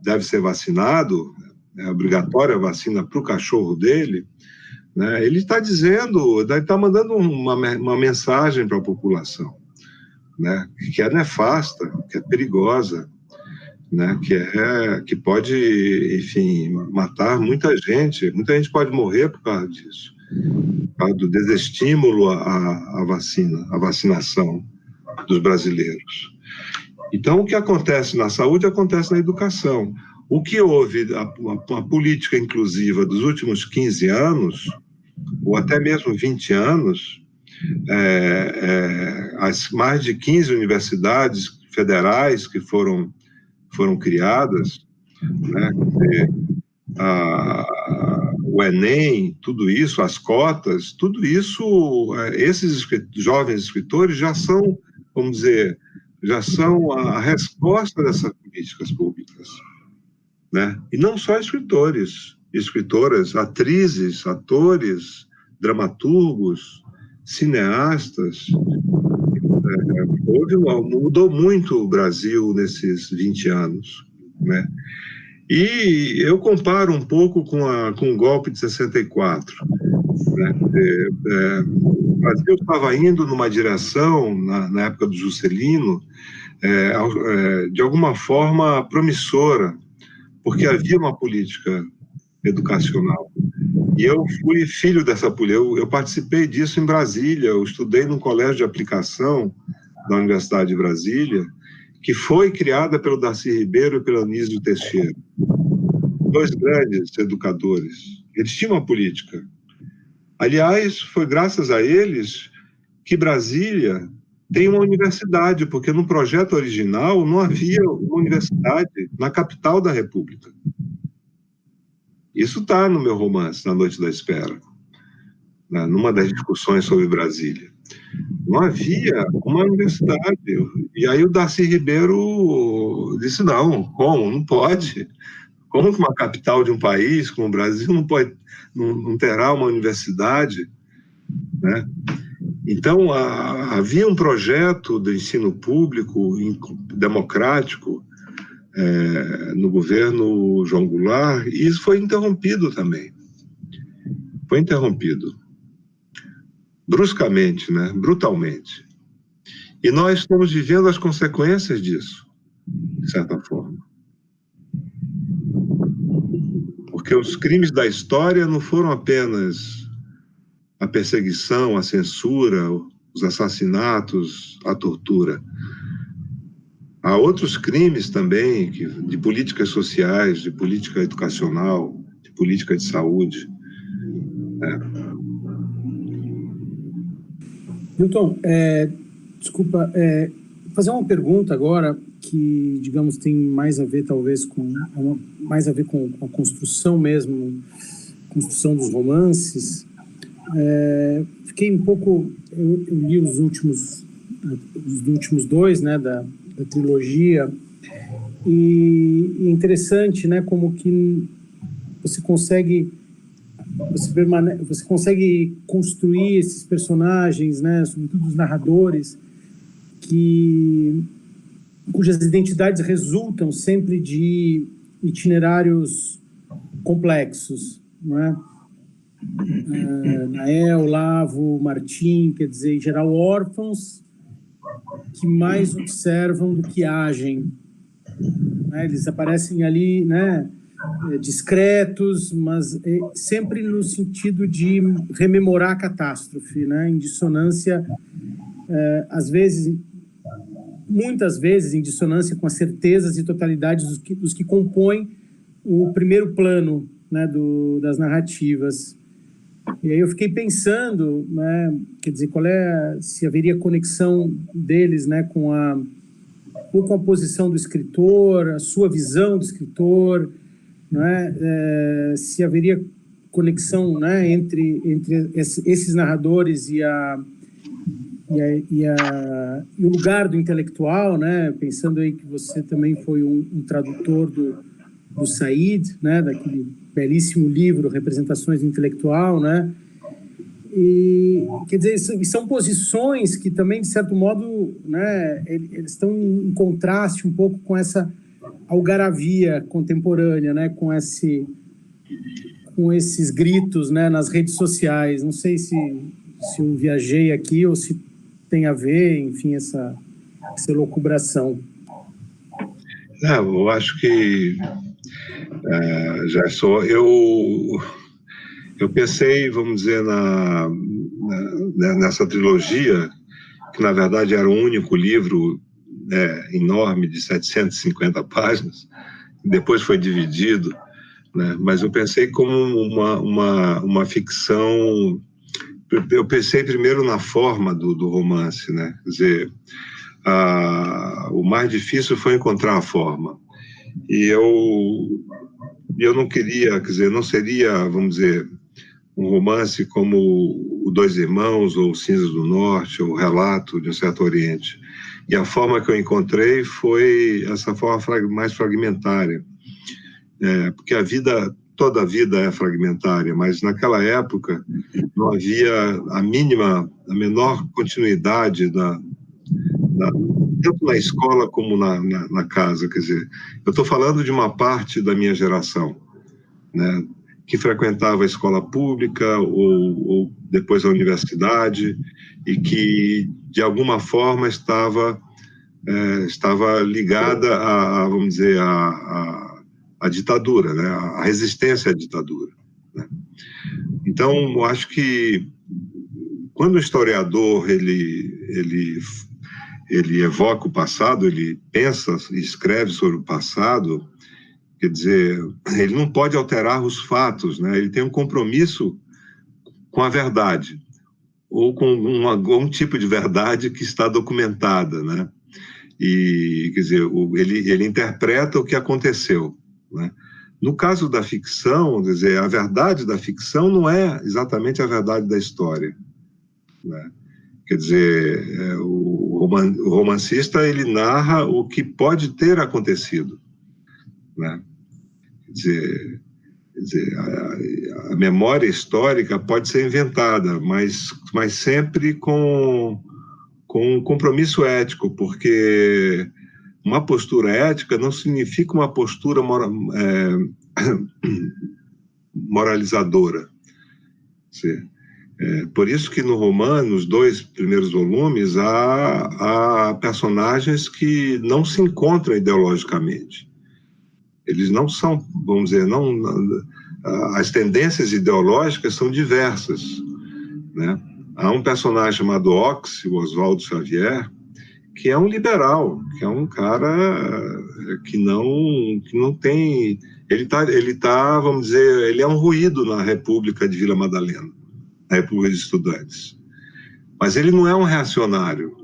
Speaker 3: deve ser vacinado, é obrigatória a vacina para o cachorro dele, né? Ele está dizendo, está mandando uma mensagem para a população, né? Que é nefasta, que é perigosa, né? Que pode, enfim, matar muita gente pode morrer por causa disso, por causa do desestímulo à vacinação dos brasileiros. Então, o que acontece na saúde acontece na educação. O que houve, a política inclusiva dos últimos 15 anos, ou até mesmo 20 anos, as mais de 15 universidades federais que foram criadas, né? O Enem, tudo isso, as cotas, tudo isso, esses jovens escritores já são, vamos dizer, já são a resposta dessas políticas públicas, né? E não só escritores, escritoras, atrizes, atores, dramaturgos, cineastas. Mudou muito o Brasil nesses 20 anos, né? E eu comparo um pouco com o golpe de 64. Né? O Brasil estava indo numa direção, na época do Juscelino, de alguma forma promissora, porque havia uma política educacional. E eu fui filho dessa política, eu participei disso em Brasília, eu estudei num colégio de aplicação da Universidade de Brasília, que foi criada pelo Darcy Ribeiro e pelo Anísio Teixeira. Dois grandes educadores. Eles tinham uma política. Aliás, foi graças a eles que Brasília tem uma universidade, porque no projeto original não havia uma universidade na capital da República. Isso está no meu romance, Na Noite da Espera, numa das discussões sobre Brasília. Não havia uma universidade. E aí o Darcy Ribeiro disse, não pode. Como que uma capital de um país como o Brasil não terá uma universidade, né? Então, havia um projeto de ensino público democrático no governo João Goulart, e isso foi interrompido também. Foi interrompido. Bruscamente, né? Brutalmente. E nós estamos vivendo as consequências disso, de certa forma. Porque os crimes da história não foram apenas a perseguição, a censura, os assassinatos, a tortura. Há outros crimes também, de políticas sociais, de política educacional, de política de saúde.
Speaker 2: Milton, desculpa, fazer uma pergunta agora que, digamos, tem mais a ver, talvez, com a construção mesmo, construção dos romances. Fiquei um pouco... Eu li os últimos dois, né, da trilogia, e é interessante, né, como que você consegue construir esses personagens, né, sobretudo os narradores, cujas identidades resultam sempre de itinerários complexos, não é? Nael, Lavo, Martim, quer dizer, em geral, órfãos que mais observam do que agem. Né? Eles aparecem ali, né, discretos, mas sempre no sentido de rememorar a catástrofe, né, em dissonância, muitas vezes em dissonância com as certezas e totalidades dos que compõem o primeiro plano, né, das narrativas. E aí eu fiquei pensando, né, quer dizer, se haveria conexão deles, né, com a posição do escritor, a sua visão do escritor, né, se haveria conexão, né, entre esses narradores e o lugar do intelectual, né, pensando aí que você também foi um tradutor do Said, né, daquele belíssimo livro Representações do Intelectual, né, e quer dizer, são posições que também, de certo modo, né, eles estão em contraste um pouco com essa algaravia contemporânea, né, com esses gritos, né, nas redes sociais. Não sei se eu viajei aqui ou se tem a ver, enfim, essa elucubração.
Speaker 3: Eu acho que eu pensei, vamos dizer, nessa trilogia, que na verdade era um único livro enorme de 750 páginas, depois foi dividido, né? Mas eu pensei como uma ficção. Eu pensei primeiro na forma do romance, né? Quer dizer, o mais difícil foi encontrar a forma. E eu não queria, quer dizer, não seria, vamos dizer, um romance como o Dois Irmãos, ou Cinzas do Norte, ou o Relato de um Certo Oriente. E a forma que eu encontrei foi essa forma mais fragmentária. Porque a vida toda a vida é fragmentária, mas naquela época não havia a menor continuidade tanto na escola como na casa. Quer dizer, eu estou falando de uma parte da minha geração, né, que frequentava a escola pública ou depois a universidade e que, de alguma forma, estava ligada vamos dizer, a ditadura, né, a resistência à ditadura, né? Então, eu acho que quando o historiador ele evoca o passado, ele pensa e escreve sobre o passado, quer dizer, ele não pode alterar os fatos, né? Ele tem um compromisso com a verdade, ou com algum tipo de verdade que está documentada, né? E, quer dizer, ele interpreta o que aconteceu, né? No caso da ficção, quer dizer, a verdade da ficção não é exatamente a verdade da história, né? Quer dizer, o romancista, ele narra o que pode ter acontecido, né? Quer dizer, a memória histórica pode ser inventada, mas sempre com um compromisso ético, porque uma postura ética não significa uma postura moralizadora. Por isso que no romance, nos 2 primeiros volumes, há personagens que não se encontram ideologicamente. Eles não são, vamos dizer, as tendências ideológicas são diversas, né? Há um personagem chamado Ox, o Oswaldo Xavier, que é um liberal, que é um cara que não tem... Ele tá, vamos dizer, ele é um ruído na República de Vila Madalena, na República de Estudantes. Mas ele não é um reacionário,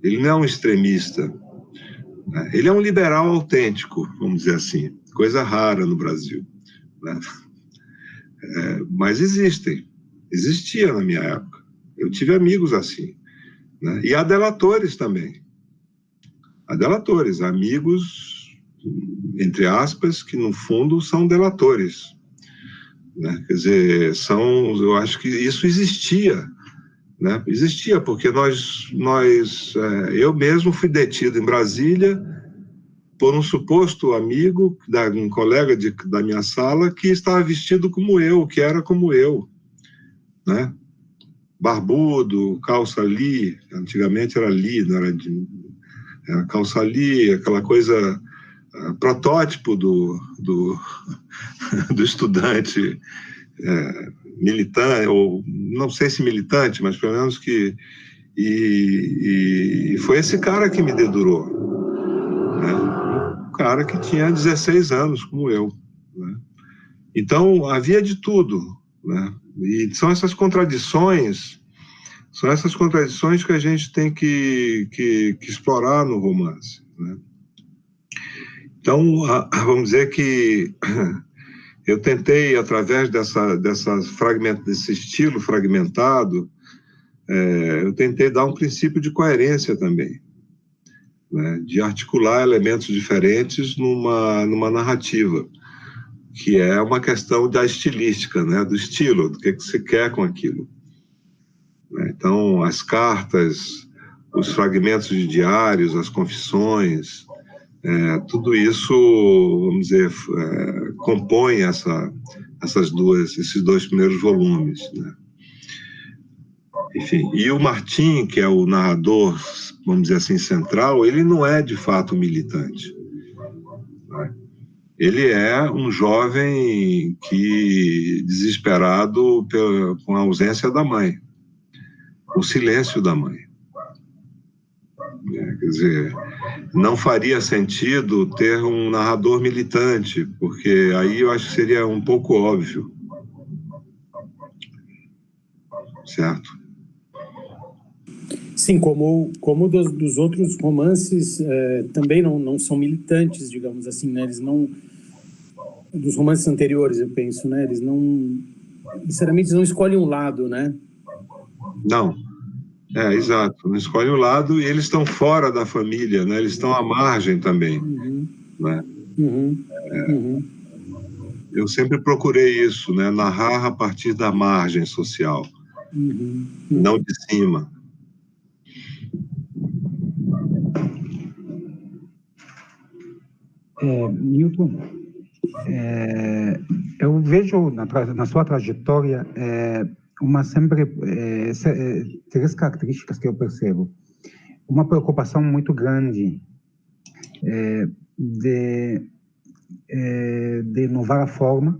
Speaker 3: ele não é um extremista, né? Ele é um liberal autêntico, vamos dizer assim, coisa rara no Brasil, né? Mas existia na minha época. Eu tive amigos assim, né? E há delatores também. Há delatores, amigos, entre aspas, que no fundo são delatores, né? Quer dizer, eu acho que isso existia, né? Existia, porque eu mesmo fui detido em Brasília por um suposto amigo, um colega da minha sala, que estava vestido como eu, que era como eu, né? Barbudo, calça li, antigamente era li, não era calça li, aquela coisa, protótipo do estudante militante, ou não sei se militante, mas pelo menos que... E foi esse cara que me dedurou, né? Um cara que tinha 16 anos, como eu, né? Então, havia de tudo, né? E são essas contradições que a gente tem que explorar no romance, né? Então, vamos dizer que eu tentei, através desse estilo fragmentado, eu tentei dar um princípio de coerência também, né? De articular elementos diferentes numa narrativa, que é uma questão da estilística, né? Do estilo, do que você quer com aquilo. Então, as cartas, os fragmentos de diários, as confissões, tudo isso, vamos dizer, compõe esses 2 primeiros volumes, né? Enfim, e o Martim, que é o narrador, vamos dizer assim, central, ele não é de fato militante, né? Ele é um jovem desesperado com a ausência da mãe, o silêncio da mãe. Quer dizer, não faria sentido ter um narrador militante, porque aí eu acho que seria um pouco óbvio, certo?
Speaker 2: Sim, como dos outros romances também não são militantes, digamos assim, né? Eles não... Dos romances anteriores, eu penso, né? Eles não... Sinceramente, eles não escolhem um lado, né?
Speaker 3: Não. Exato. Não escolhem o lado e eles estão fora da família, né? Eles estão à margem também, né? eu sempre procurei isso, né? Narrar a partir da margem social, não de cima.
Speaker 4: Milton, eu vejo na sua trajetória três características que eu percebo. Uma preocupação muito grande de inovar a forma,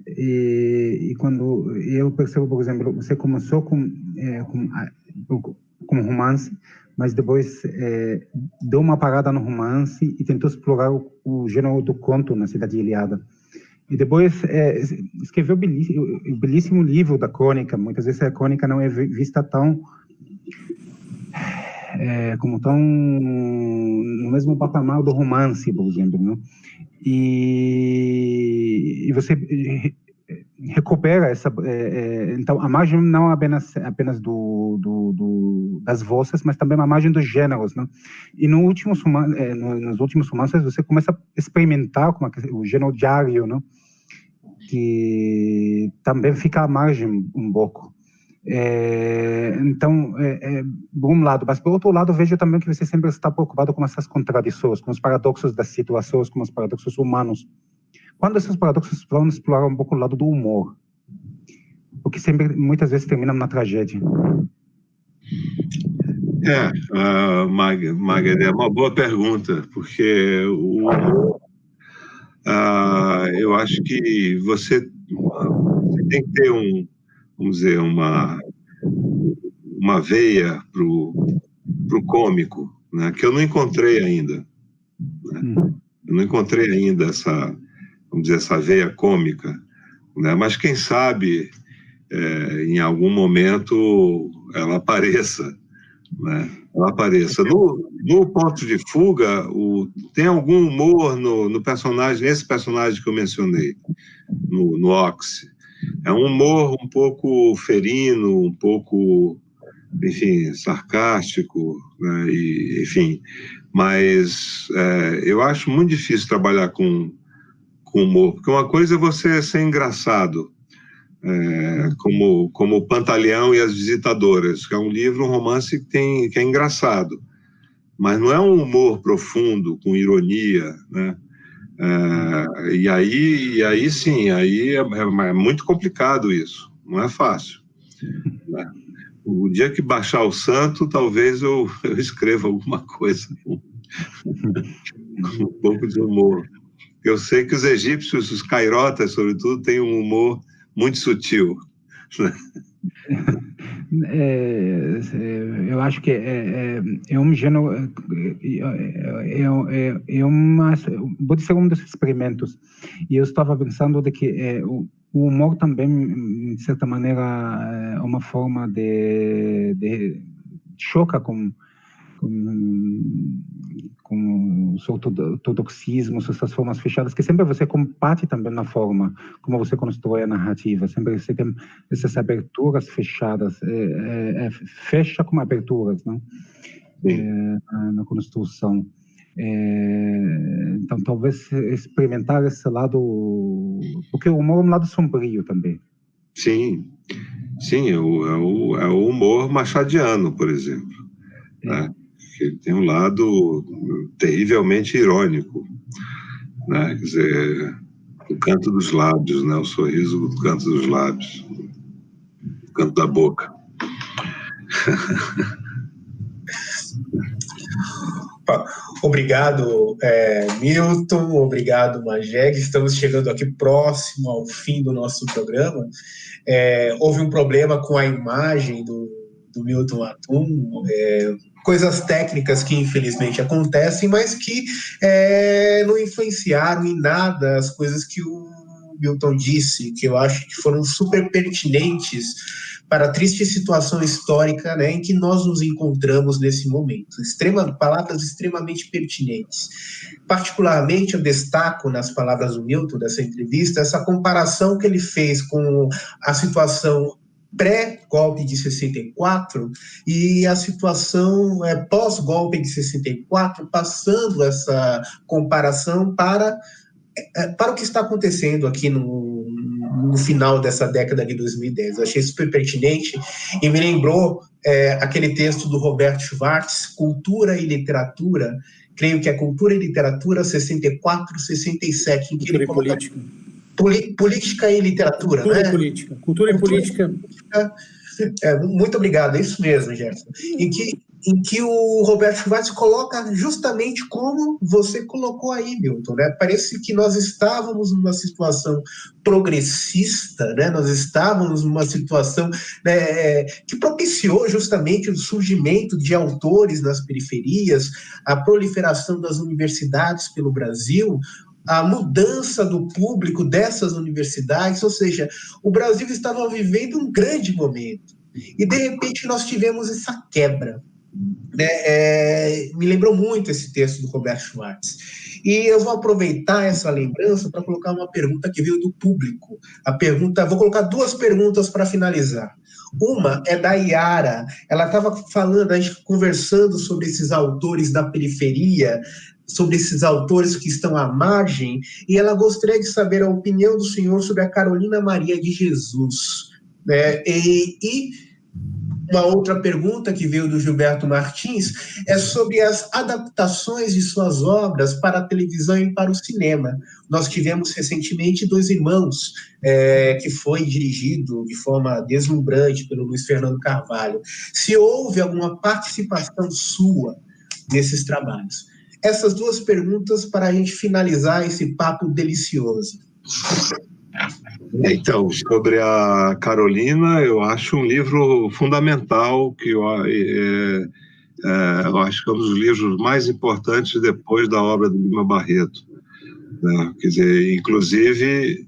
Speaker 4: e quando eu percebo, por exemplo, você começou com romance, mas depois deu uma parada no romance e tentou explorar o gênero do conto na Cidade Ilhada. E depois escreveu o belíssimo livro da crônica. Muitas vezes a crônica não é vista tão no mesmo patamar do romance, por exemplo, né? E você recupera essa, então a margem não apenas das vozes, mas também a margem dos gêneros, né? E nos últimos romances você começa a experimentar com o gênero diário, né? Que também fica à margem um pouco. Então, por um lado, mas por outro lado vejo também que você sempre está preocupado com essas contradições, com os paradoxos das situações, com os paradoxos humanos. Quando esses paradoxos vão explorar um pouco o lado do humor, porque sempre, muitas vezes, terminam na tragédia.
Speaker 3: Magda, é uma boa pergunta, porque o humor, eu acho que você tem que ter vamos dizer, uma veia pro cômico, né, que eu não encontrei ainda. Né? Eu não encontrei ainda essa veia cômica, né? Mas quem sabe em algum momento ela apareça, né? Ela apareça. No Ponto de Fuga, tem algum humor no personagem, nesse personagem que eu mencionei, no Oxy. É um humor um pouco ferino, um pouco, enfim, sarcástico, né? Enfim, mas eu acho muito difícil trabalhar com humor, porque uma coisa é você ser engraçado, como o Pantaleão e as Visitadoras, que é um romance que é engraçado, mas não é um humor profundo, com ironia, né? E aí sim, aí é muito complicado isso, não é fácil, né? O dia que baixar o santo, talvez eu escreva alguma coisa com um pouco de humor. Eu sei que os egípcios, os cairotas, sobretudo, têm um humor muito sutil, né?
Speaker 4: Eu acho que é um gênero, pode ser um dos experimentos. E eu estava pensando de que o humor também, de certa maneira, é uma forma de choca com os ortodoxismos, essas formas fechadas, que sempre você combate também na forma como você constrói a narrativa. Sempre você tem essas aberturas fechadas, fecha com aberturas, né? Na construção. Então, talvez experimentar esse lado, porque o humor é um lado sombrio também.
Speaker 3: Sim, é o humor machadiano, por exemplo, né? Ele tem um lado terrivelmente irônico, né? Quer dizer, o canto dos lábios, né? O sorriso do canto dos lábios, o canto da boca.
Speaker 1: Obrigado, Milton, obrigado, Magé. Estamos chegando aqui próximo ao fim do nosso programa. Houve um problema com a imagem do Milton Ratum, coisas técnicas que infelizmente acontecem, mas que não influenciaram em nada as coisas que o Milton disse, que eu acho que foram super pertinentes para a triste situação histórica, né, em que nós nos encontramos nesse momento. Palavras extremamente pertinentes. Particularmente, eu destaco nas palavras do Milton dessa entrevista essa comparação que ele fez com a situação pré-golpe de 64 e a situação pós-golpe de 64, passando essa comparação para para o que está acontecendo aqui no final dessa década de 2010. Eu achei super pertinente e me lembrou aquele texto do Robert Schwartz, Cultura e Literatura, creio que é Cultura e Literatura 64, 67, em que ele coloca política e literatura,
Speaker 2: cultura,
Speaker 1: né?
Speaker 2: E política. Cultura e política.
Speaker 1: Muito obrigado, é isso mesmo, Gerson. Em que o Robert Schwartz coloca justamente como você colocou aí, Milton, né? Parece que nós estávamos numa situação progressista, né? Nós estávamos numa situação, né, que propiciou justamente o surgimento de autores nas periferias, a proliferação das universidades pelo Brasil, a mudança do público dessas universidades, ou seja, o Brasil estava vivendo um grande momento. E, de repente, nós tivemos essa quebra. Me lembrou muito esse texto do Robert Schwartz. E eu vou aproveitar essa lembrança para colocar uma pergunta que veio do público. Vou colocar duas perguntas para finalizar. Uma é da Yara. Ela estava falando, a gente conversando sobre esses autores da periferia, sobre esses autores que estão à margem, e ela gostaria de saber a opinião do senhor sobre a Carolina Maria de Jesus. E uma outra pergunta que veio do Gilberto Martins é sobre as adaptações de suas obras para a televisão e para o cinema. Nós tivemos recentemente Dois Irmãos, que foi dirigido de forma deslumbrante pelo Luiz Fernando Carvalho. Se houve alguma participação sua nesses trabalhos? Essas duas perguntas para a gente finalizar esse papo delicioso.
Speaker 3: Então, sobre a Carolina, eu acho um livro fundamental, que eu acho que é um dos livros mais importantes depois da obra do Lima Barreto, né? Quer dizer, inclusive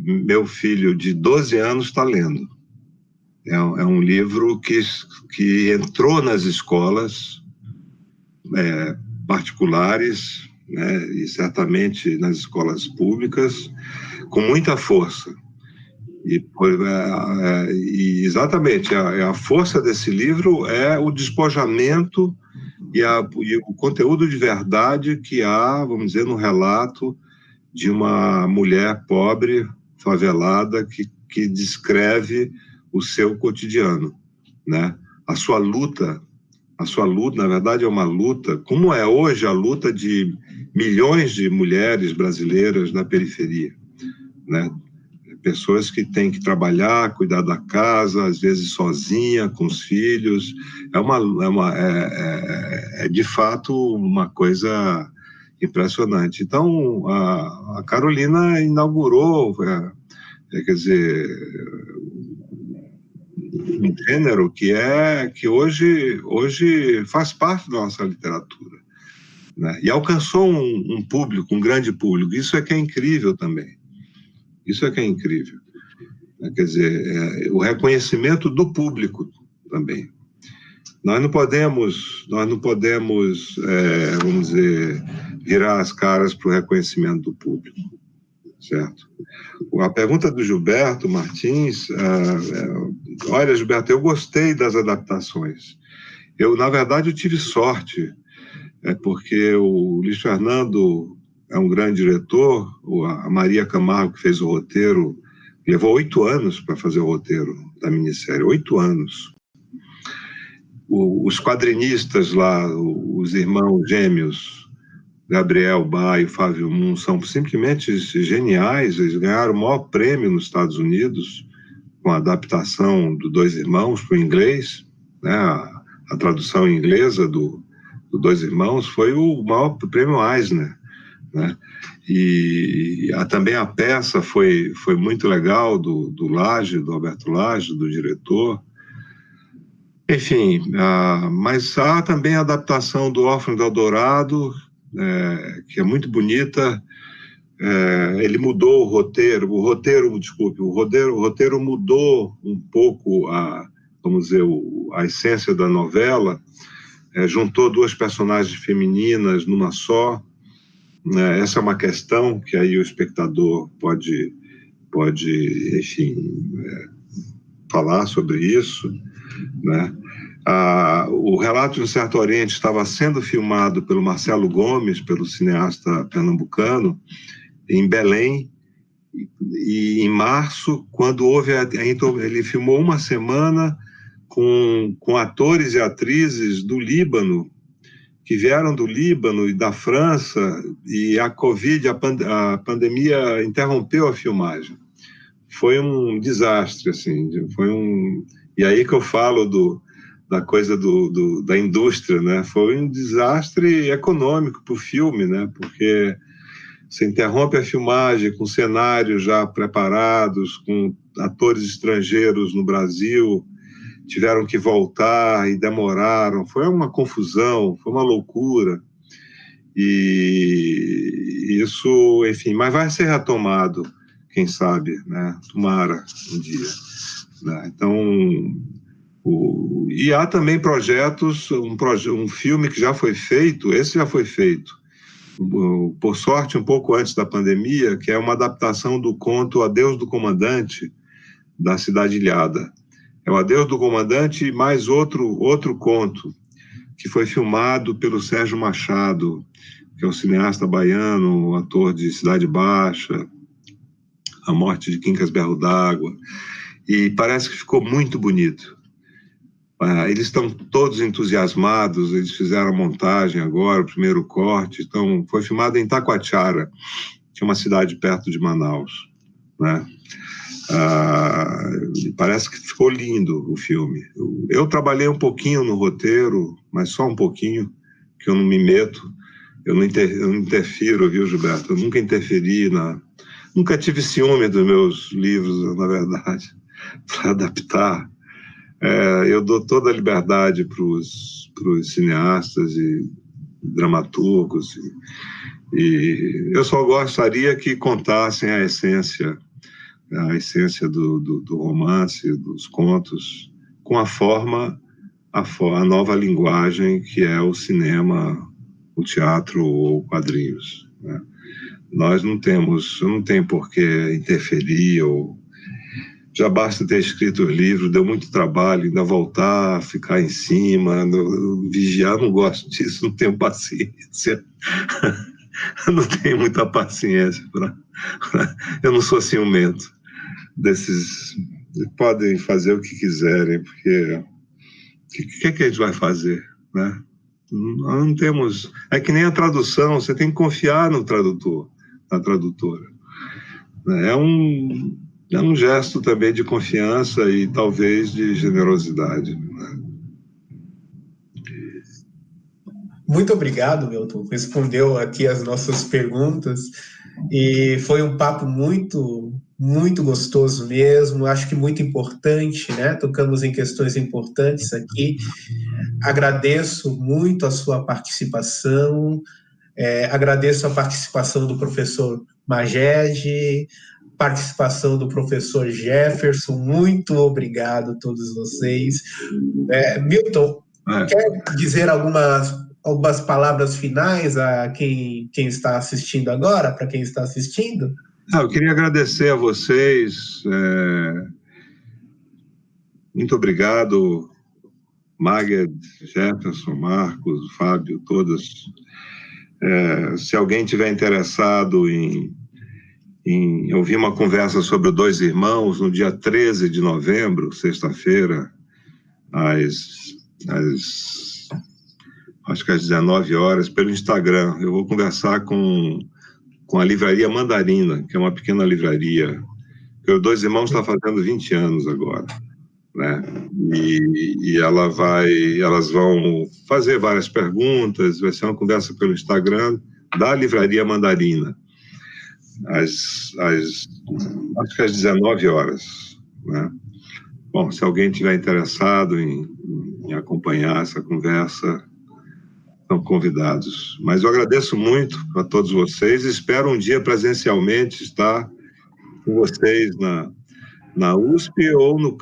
Speaker 3: meu filho de 12 anos está lendo. É um livro que entrou nas escolas particulares, né, e certamente nas escolas públicas, com muita força. E exatamente, a força desse livro é o despojamento e o conteúdo de verdade que há, vamos dizer, no relato de uma mulher pobre, favelada, que descreve o seu cotidiano, né? A sua luta, na verdade, é uma luta, como é hoje a luta de milhões de mulheres brasileiras na periferia, né? Pessoas que têm que trabalhar, cuidar da casa, às vezes sozinha, com os filhos. É de fato uma coisa impressionante. Então, a Carolina inaugurou, quer dizer, um gênero que hoje faz parte da nossa literatura, né? E alcançou um público, um grande público. Isso é que é incrível também. Isso é que é incrível. Quer dizer, o reconhecimento do público também. Nós não podemos, vamos dizer, virar as caras para o reconhecimento do público, certo? A pergunta do Gilberto Martins, olha, Gilberto, eu gostei das adaptações. Na verdade, eu tive sorte, porque o Luiz Fernando é um grande diretor, a Maria Camargo, que fez o roteiro, levou 8 anos para fazer o roteiro da minissérie, 8 anos. Os quadrinistas lá, os irmãos gêmeos, Gabriel Bá e Fábio Moon, são simplesmente geniais. Eles ganharam o maior prêmio nos Estados Unidos com a adaptação do Dois Irmãos para o inglês, né? A tradução inglesa do Dois Irmãos foi o maior prêmio Eisner, né? E também a peça foi muito legal, do Alberto Lage, do diretor. Enfim, mas há também a adaptação do Órfão do Eldorado, que é muito bonita. Ele mudou o roteiro mudou um pouco vamos dizer, a essência da novela, juntou 2 personagens femininas numa só. Essa é uma questão que aí o espectador pode enfim, falar sobre isso, né? O Relato de um Certo Oriente estava sendo filmado pelo Marcelo Gomes, pelo cineasta pernambucano, em Belém, e em março, quando houve ele filmou uma semana com atores e atrizes do Líbano, que vieram do Líbano e da França, e a Covid, a pandemia interrompeu a filmagem. Foi um desastre, assim, E aí que eu falo da coisa da indústria, né? Foi um desastre econômico para o filme, né? Porque você interrompe a filmagem com cenários já preparados, com atores estrangeiros no Brasil, tiveram que voltar e demoraram. Foi uma confusão, foi uma loucura. E isso, enfim, mas vai ser retomado, quem sabe, né? Tomara um dia. Né? Então, e há também projetos, um filme que já foi feito, esse já foi feito, por sorte, um pouco antes da pandemia, que é uma adaptação do conto Adeus do Comandante, da Cidade Ilhada. É o Adeus do Comandante mais outro conto, que foi filmado pelo Sérgio Machado, que é um cineasta baiano, um ator de Cidade Baixa, A Morte de Quincas Berro d'Água, e parece que ficou muito bonito. Eles estão todos entusiasmados, eles fizeram a montagem agora, o primeiro corte, então foi filmado em Taquatiara, que é uma cidade perto de Manaus, né? Parece que ficou lindo o filme. Eu trabalhei um pouquinho no roteiro, mas só um pouquinho, que eu não me meto, eu não interfiro, viu, Gilberto? Eu nunca interferi nunca tive ciúme dos meus livros, na verdade, para adaptar. Eu dou toda a liberdade para os cineastas e dramaturgos, e eu só gostaria que contassem a essência do romance, dos contos, com a nova linguagem que é o cinema, o teatro ou quadrinhos, né? Eu não tenho por que interferir, já basta ter escrito os livros, deu muito trabalho, ainda voltar, ficar em cima, vigiar, não gosto disso, não tenho paciência. Não tenho muita paciência eu não sou ciumento desses. Podem fazer o que quiserem, porque o que a gente vai fazer, né? Nós não temos. É que nem a tradução, você tem que confiar no tradutor, na tradutora. É um gesto também de confiança e talvez de generosidade, né?
Speaker 1: Muito obrigado, Milton. Respondeu aqui as nossas perguntas e foi um papo muito gostoso mesmo. Acho que muito importante, né? Tocamos em questões importantes aqui. Agradeço muito a sua participação. Agradeço a participação do professor Maged, participação do professor Jefferson. Muito obrigado a todos vocês. Milton, quer dizer algumas palavras finais a quem está assistindo agora, para quem está assistindo?
Speaker 3: Eu queria agradecer a vocês. Muito obrigado, Maged, Jefferson, Marcos, Fábio, todas. Se alguém tiver interessado em ouvir uma conversa sobre Dois Irmãos, no dia 13 de novembro, sexta-feira, acho que às 19 horas, pelo Instagram. Eu vou conversar com a Livraria Mandarina, que é uma pequena livraria, que o Dois Irmãos está fazendo 20 anos agora, né? E elas vão fazer várias perguntas, vai ser uma conversa pelo Instagram da Livraria Mandarina, acho que às 19 horas, né? Bom, se alguém tiver interessado em acompanhar essa conversa, estão convidados. Mas eu agradeço muito a todos vocês e espero um dia presencialmente estar com vocês na USP ou no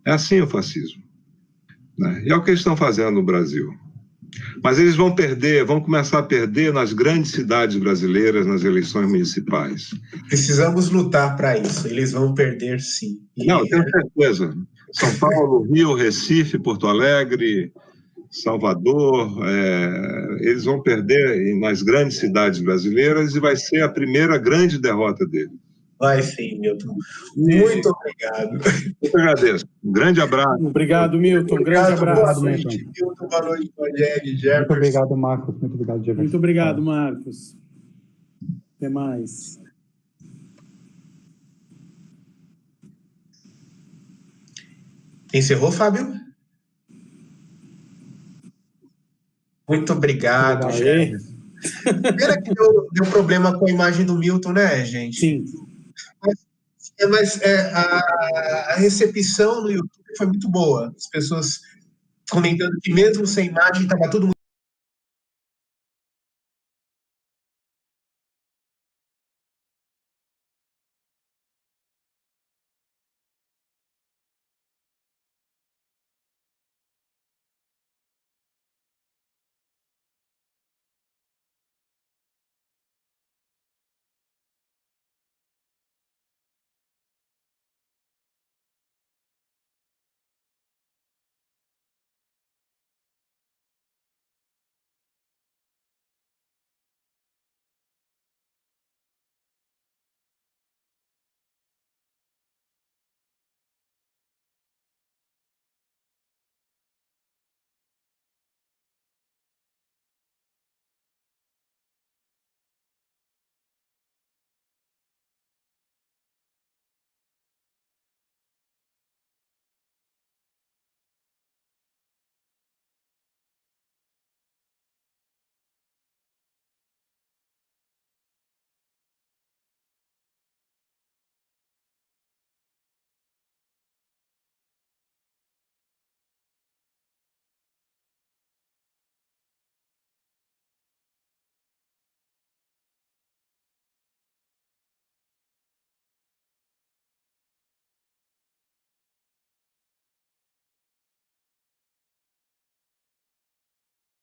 Speaker 3: É assim o fascismo, né? E é o que eles estão fazendo no Brasil. Mas eles vão perder, vão começar a perder nas grandes cidades brasileiras, nas eleições municipais.
Speaker 1: Precisamos lutar para isso. Eles vão perder, sim.
Speaker 3: Não, tenho certeza. São Paulo, Rio, Recife, Porto Alegre, Salvador, eles vão perder nas grandes cidades brasileiras e vai ser a primeira grande derrota deles.
Speaker 1: Vai sim, Milton. Muito obrigado.
Speaker 3: Eu agradeço. Um grande abraço.
Speaker 2: Obrigado, Milton. Um grande abraço.
Speaker 1: Boa noite, Milton. Boa noite, Rogério, Jefferson.
Speaker 4: Muito obrigado, Marcos. Muito obrigado, Jefferson.
Speaker 2: Muito obrigado, Marcos. Até mais.
Speaker 1: Encerrou, Fábio? Muito obrigado, Jefferson. Pena que deu problema com a imagem do Milton, né, gente?
Speaker 2: Sim.
Speaker 1: Mas a recepção no YouTube foi muito boa. As pessoas comentando que mesmo sem imagem estava tudo muito